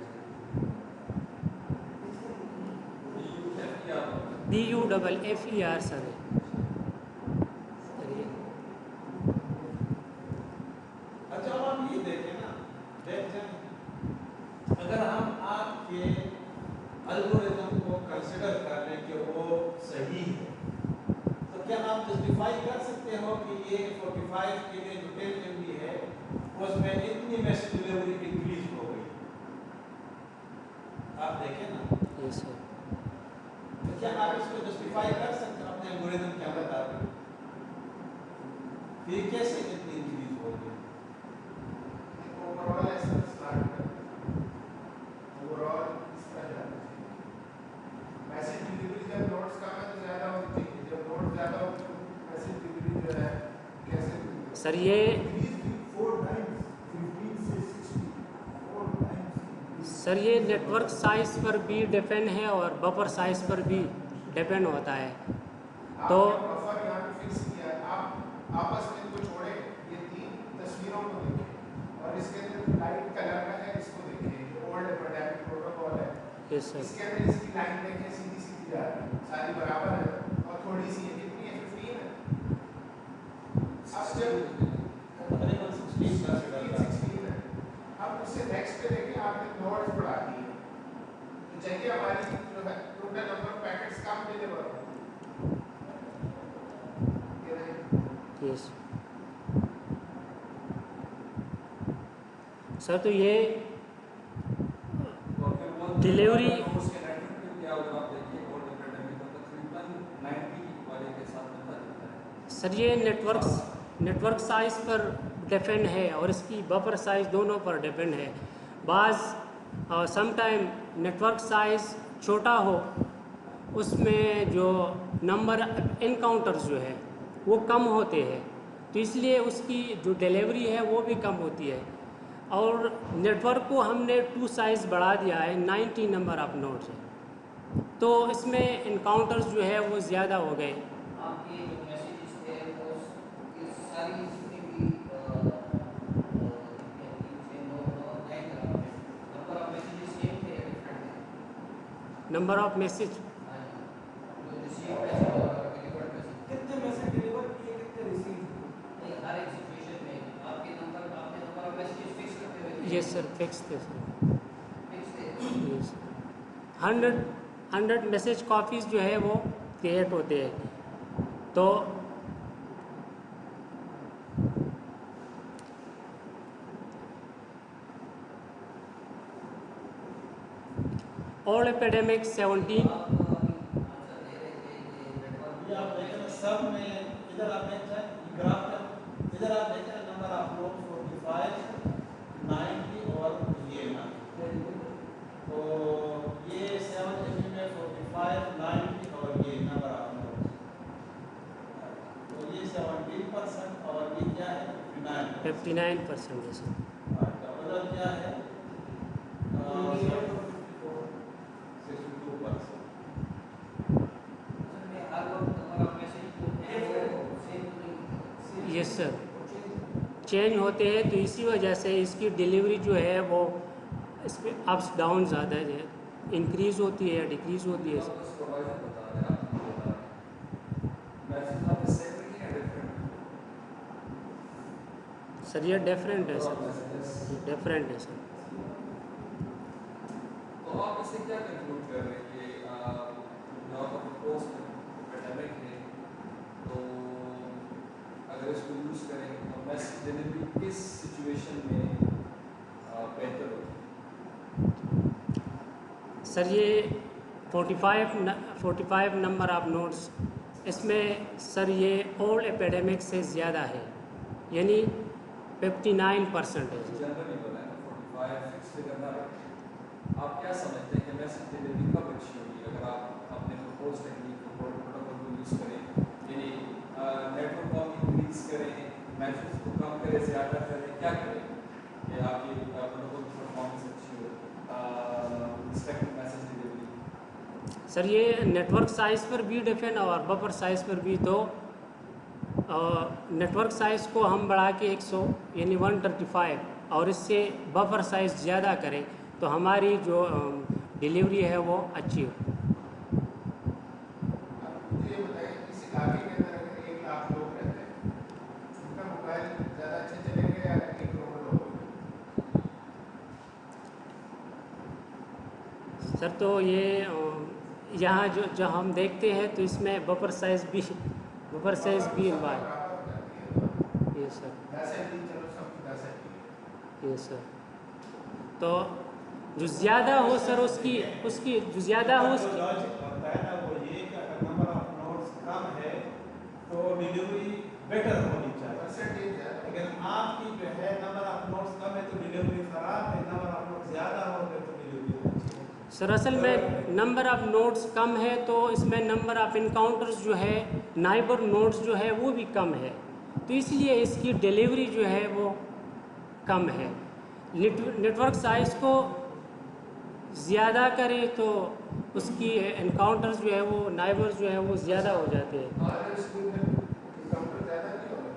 BUFFER सर है। सर ये अच्छा, अब आप ये देखें ना, देख जाए अगर हम आपके एल्गोरिथम को कंसिडर कर लें कि वो सही है, तो क्या आप जस्टिफाई कर सकते हो कि ये 45 के लिए जो 10 MB है उसमें इतनी मैसेज डिलीवरी इंक्रीज हो गई? आप देखें ना, ये सर तो क्या आप इसको जस्टिफाई कर सकते हो अपने एल्गोरिथम के मुताबिक कि कैसे इतनी इंक्रीज हो गई? ओवरऑल ऐसा स्टार्ट कर, ओवरऑल इस तरह जाना चाहिए। मैसेज डिलीवरी जब नोट्स कम है तो ज़्यादा होनी चाहिए, जब नोट ज़्यादा हो तो मैसेज डिलीवरी जो है कैसे सर ये Increase the 4 times, 15 से 60, 4 times. सर ये नेटवर्क साइज पर भी डिपेंड है और बफर साइज पर भी डिपेंड होता है। तो आपने बफर यहाँ पे फिक्स किया, आप आपस में इनको छोड़े, ये तीन तस्वीरों को देखें और इसके अंदर लाइट कलर का है इसको देखें, जो ओल्ड एपिडेमिक प्रोटोकॉल है यस सर, इसके अंदर इसकी लाइन देखें, सीधी सीधी जा रही है, सारी बराबर है और थोड़ी सी है, कितनी है 15 है। अब जब तकरीबन 16 का से करता है। 16 है, अब उससे नेक्स्ट पे देखिए आपने नोट्स बढ़ा दिए तो चाहिए हमारी जो है total number of packets come deliver हो, ये नहीं यस सर। तो ये और फिर वो डिलीवरी उसके नेटवर्क पे क्या होगा आप देखिए, और एकेडमी का तकरीबन 90 वाले के साथ मिलता जुलता है। सर ये नेटवर्क साइज पर डिपेंड है और इसकी बफर साइज दोनों पर डिपेंड है। बाज़ समटाइम नेटवर्क साइज छोटा हो उसमें जो नंबर इनकाउंटर्स जो है वो कम होते हैं, तो इसलिए उसकी जो डिलीवरी है वो भी कम होती है। और नेटवर्क को हमने 2 साइज़ बढ़ा दिया है, 90 नंबर ऑफ नोड्स है, तो इसमें इनकाउंटर्स जो है वो ज़्यादा हो गए। आपके जो मैसेजेस थे वो इस सारी जितनी भी नंबर ऑफ मैसेजेस सेम थे या डिफरेंट थे? नंबर ऑफ मैसेज हाँ जी, जो रिसीव मैसेज और डिलीवर्ड मैसेज, कितने मैसेज डिलीवर किए, कितने रिसीव? नहीं हर एक सिचुएशन में आपने नंबर ऑफ मैसेजेस फिक्स करते हुए यस सर, फिक्स थे सर। फिक्स थे। यस 100 मैसेज कॉपीज़ जो है वो क्रिएट होते हैं, तो ऑल एपिडेमिक 17 आप आंसर दे रहे थे कि नेटवर्क ये आप देखें ना, सब में इधर आप देखें ग्राफ में, इधर आप देखें नंबर ऑफ नोट 45, 90 और ये ना, तो ये 7 MB में 45, 90 और ये नंबर ऑफ नोट, तो ये 17% और ये क्या है 59%। 59% है सर। अच्छा, उधर क्या है 62%। असल में हर वक्त नंबर ऑफ मैसेज जो है वो सेम नहीं होते। यस सर, चेंज होते हैं, तो इसी वजह से इसकी डिलीवरी जो है वो इस पर अप्स डाउन ज़्यादा है, इंक्रीज़ होती है या डिक्रीज़ होती है सर। सुपरवाइजर बता रहे हैं, आप बता रहे हैं मैसेज आपने सेम रखे हैं डिफरेंट? सर ये डिफरेंट है सर, डिफरेंट है सर। तो आप इससे क्या कंक्लूड कर रहे हैं कि जो आपका पोस्ट एपिडेमिक है, तो अगर इसको यूज़ करें तो मैसेज डिलीवरी किस सिचुएशन में बेहतर होगी? सर ये 45 नंबर ऑफ नोट्स, इसमें सर ये ओल्ड एपिडेमिक से ज़्यादा है, यानी 59% है सर। जनरली बोला है 45 फिक्स फिगर ना रखें। आप क्या समझते हैं कि मैसेज डिलीवरी कब अच्छी होगी अगर आप अपने प्रपोज टेक्निक प्रोटोकॉल को यूज़ करें, यानी नेटवर्क को इंक्रीज करें, मैसेज को कम करें, ज़्यादा करें, क्या करें कि आपकी प्रोटोकॉल की परफॉर्मेंस अच्छी हो रिस्पेक्ट मैसेज डिलीवरी? सर ये नेटवर्क साइज़ पर भी डिपेंड और बफर साइज़ पर भी। तो नेटवर्क साइज़ को हम बढ़ा के 100 यानी 135 और इससे बफर साइज़ ज़्यादा करें तो हमारी जो डिलीवरी है वो अच्छी हो। अब मुझे ये बताइए, किसी इलाके के अंदर अगर 1 लाख लोग रहते हैं, उनका मोबाइल ज़्यादा अच्छे चलेंगे या 1 करोड़ लोग? सर तो ये यहाँ जो जो हम देखते हैं तो इसमें बफर साइज़ भी इन्वॉल्व। ये सर, 10 MB, चलो सब 10 MB। ये सर, तो जो ज़्यादा हो सर उसकी जो ज़्यादा हो जो उसकी लॉजिक होता है ना वो ये कि अगर नंबर ऑफ नोड्स कम है तो डिलीवरी बेटर होनी चाहिए। परसेंटेज ज़्यादा। लेकिन आपकी जो है नंबर ऑफ नोड्स कम है तो डिलीवरी खराब है, नंबर ऑफ नोड्स ज़्यादा हो गए तो डिलीवरी अच्छी है। सर असल में नंबर ऑफ़ नोड्स कम है तो इसमें नंबर ऑफ़ इनकाउंटर्स जो है, नाइबर नोड्स जो है वो भी कम है, तो इसलिए इसकी डिलीवरी जो है वो कम है। नेटवर्क साइज़ को ज़्यादा करें तो उसकी इनकाउंटर्स जो है वो, नाइबर्स जो है वो ज़्यादा हो जाते हैं। अगर स्कूल में काउंटर ज़्यादा नहीं होगा,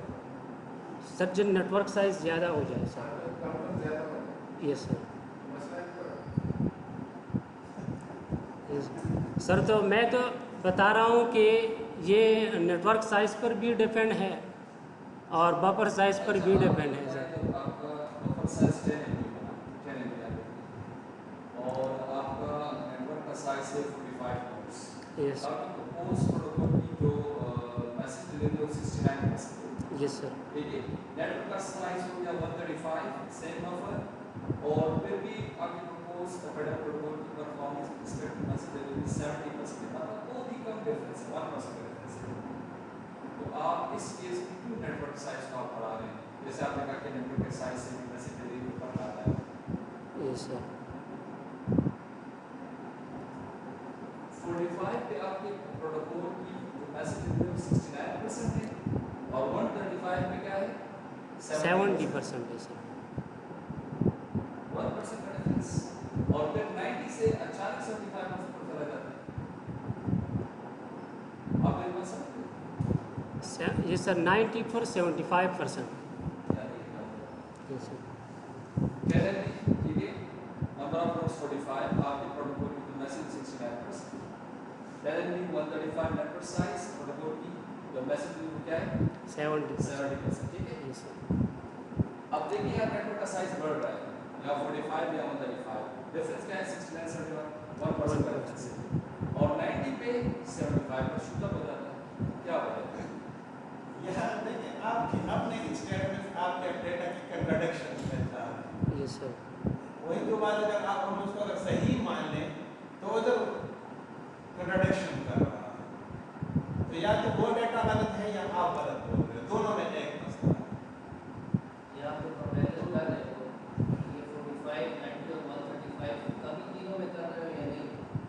सर जब नेटवर्क साइज़ ज़्यादा हो जाए सर। काउंटर ज़्यादा होगा, यस सर। मसला नहीं पड़ा। सर तो मैं तो बता रहा हूँ कि ये नेटवर्क साइज़ पर भी डिपेंड है और बफर साइज़ पर भी डिपेंड है सर। जब आपका बफर साइज 10 MB बना, 10 MB आ गया और आपका नेटवर्क का साइज है 45 नोड्स, यस आपकी प्रपोज प्रोटोकॉल की जो मैसेज डिलीवरी 69%। Yes sir. ठीक है, नेटवर्क का साइज हो गया 135 सेम बफर और फिर भी आपकी प्रपोज FADEP प्रोटोकॉल की परफॉर्मेंस एक्सपेक्टेड मैसेज डिलीवरी 70%, मतलब बहुत ही कम डिफरेंस है, 1% डिफरेंस है। तो आप इस केस में क्यों नेटवर्क साइज को आप बढ़ा रहे हैं? जैसे आपने कहा कि नेटवर्क के साइज से भी मैसेज डिलीवरी बढ़ रहा है। Yes sir. 45 पे आपके प्रोटोकॉल की जो मैसेज डिलीवरी 69% है और 135 पे क्या है 70% है सर। 1% का डिफरेंस और फिर 90 से अचानक 75% पर चला जाता है। आप मेरी बात समझते हैं? ये सर 90 for 75%। क्या देखिए यस सर। कह रहे थे ठीक है, नंबर ऑफ नोड्स 45, आपके प्रोटोकॉल की message 69%, directly 135 network size, protocol की जो मैसेज डिलीवरी क्या है 70%। ठीक है, यस सर। अब देखिए यहाँ नेटवर्क का साइज बढ़ रहा है, या 45 या 135, डिफरेंस क्या है 69 71, 1% का डिफरेंस है और 90 पे 75 पर शुद्ध हो जाता है। क्या हो जाता है? यहाँ देखिए आपकी अपने स्टेटमेंट आपके डेटा की कंट्राडिक्शन रहता है। Yes sir. वही जो बात अगर आप हम उसको अगर सही मान लें तो उधर कंट्राडिक्शन कर रहा है, तो या तो वो डेटा गलत है या आप गलत बोल रहे हो, दोनों में एक मसला है। या तो कंपैरिजन कर रहे हो ये 45 90 और 135 कभी तीनों में कर रहे हो या नहीं?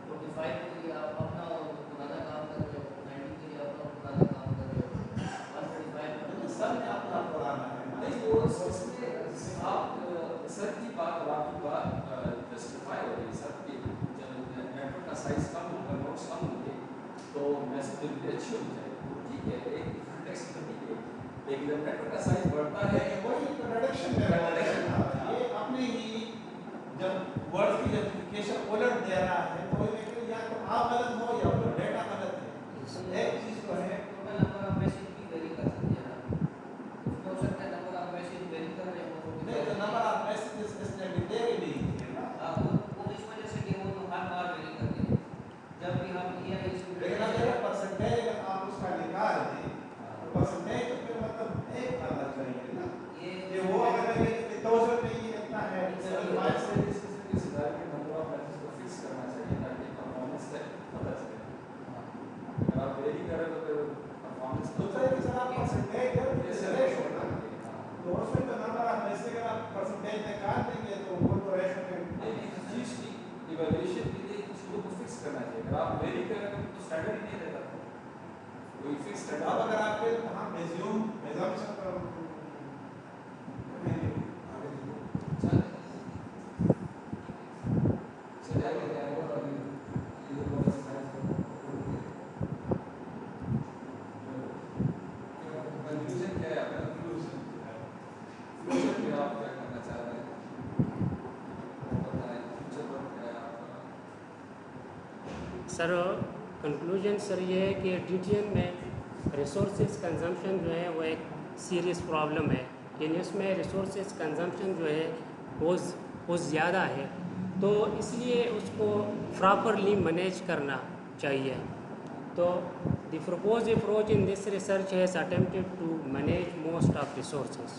45 के लिए आप अपना पुराना काम कर रहे हो, 90 के लिए अपना पुराना काम कर रहे हो, 135 तो पर सब में अपना पुराना है ना। नहीं, वो इसमें आप सर की बात और आपकी बात जस्टिफाई हो रही है सर कि नेटवर्क का साइज कम होगा, नोट्स कम होंगे तो मैसेज डिलीवरी अच्छी होनी चाहिए, ठीक है, एक कंटेक्स्ट में ठीक है, लेकिन जब नेटवर्क का साइज बढ़ता है वही कंट्राडिक्शन में ये अपने ही जब वर्ड की जस्टिफिकेशन उलट दे रहा है तो ये या तो आप गलत हो या तो डेटा गलत है। एक चीज तो है टोटल नंबर ऑफ मैसेज भी वेरी कर सकते हैं ना, उसमें हो सकता है नंबर ऑफ मैसेज वेरी कर रहे हो नहीं तो नंबर ऑफ मैसेजेस इसने भी दे ही नहीं है ना। वो इस वजह से कि वो तो हर बार वेरी करते हैं जब भी हम लेकिन अगर परसेंटेज आप उसका निकाल दें तो परसेंटेज तो फिर मतलब एक आना चाहिए ना। ये वो अगर ये 2000 में ये इतना है 75 से इस इदारे के नंबर ऑफ मैसेज को फिक्स करना चाहिए ताकि परफॉर्मेंस से पता चले। अगर आप वेरी करें तो फिर परफॉर्मेंस दूसरा कि सर आप परसेंटेज जैसे रेशो ना तो उसमें तो नंबर ऑफ मैसेज अगर आप परसेंटेज निकाल देंगे तो वो तो रेशो में चीज की इवैल्यूएशन के लिए चीजों को फिक्स करना चाहिए। अगर आप वेरी करेंगे तो स्टैंडर्ड ही नहीं रहता, कोई फिक्स अब स्टैंडर्ड। अगर आपके हम एज्यूम assumption पर सर कंक्लूजन सर ये है कि DTM में रिसोर्सेज कंजम्पशन जो है वो एक सीरियस प्रॉब्लम है, यानी उसमें रिसोर्सेज कंजम्पशन जो है वो ज़्यादा है, तो इसलिए उसको प्रॉपरली मैनेज करना चाहिए। तो the proposed approach in this research has attempted to manage most of resources.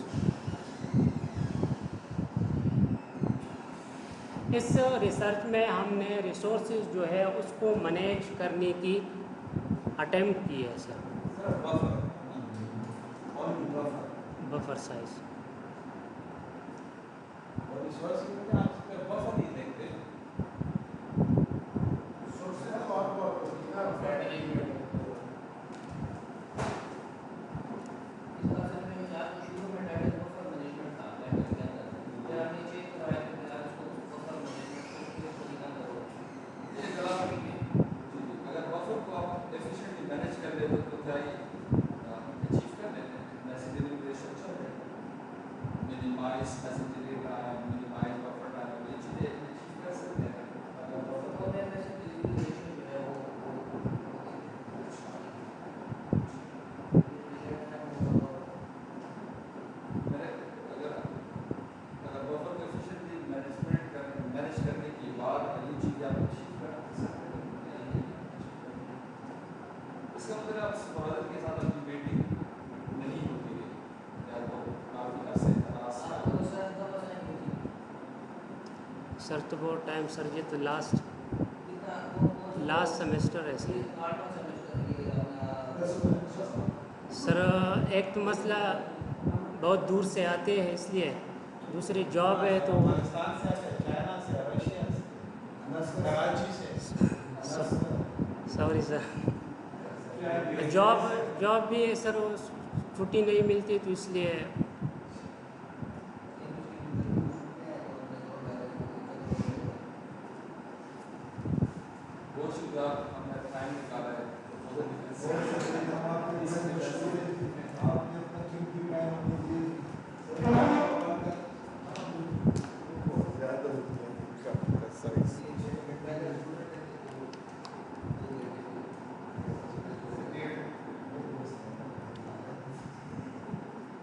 इस रिसर्च में हमने रिसोर्सेज जो है उसको मैनेज करने की अटेम्प्ट की है सर। सर बफर और बफर बफर साइज और रिसोर्स में आप बफर ही देखते हैं। सोर्सेज और इसका असल में यार शुरू में डाटा बफर मैनेजमेंट था लाइब्रेरी के अंदर, फिर हमने चेक करवाया कि यार इसको बफर मैनेजमेंट को तरीका करो। ये गलत नहीं है। अगर बफर को आप एफिशिएंटली मैनेज कर लेते तो क्या ही अचीव कर लेते हैं, मैसेज डिलीवरी रेशियो अच्छा हो जाएगा, minimize message delivery time, minimize buffer time, ये चीज़ें अचीव कर सकते हैं। अगर बफर को मैं मैसेज डिलीवरी रेशियो जो है वो मैंने अगर बफर को एफिशिएंटली मैनेज करने के बाद ये चीज़ें आप अचीव कर सकते हैं। इसका मतलब आप सुपरवाइजर के साथ अपनी मीटिंग नहीं होती है या तो काफ़ी अर्से तलाश आपको सर कब असाइन हुई थी? सर तो बहुत टाइम सर, ये तो लास्ट कितना सेमेस्टर है सर। 8वां सेमेस्टर ये अपना सर एक तो मसला बहुत दूर से आते हैं इसलिए, दूसरी जॉब है तो अफगानिस्तान से आते हैं, चाइना से, रशिया से, कराची से, सॉरी सर, जॉब भी है सर, छुट्टी नहीं मिलती तो इसलिए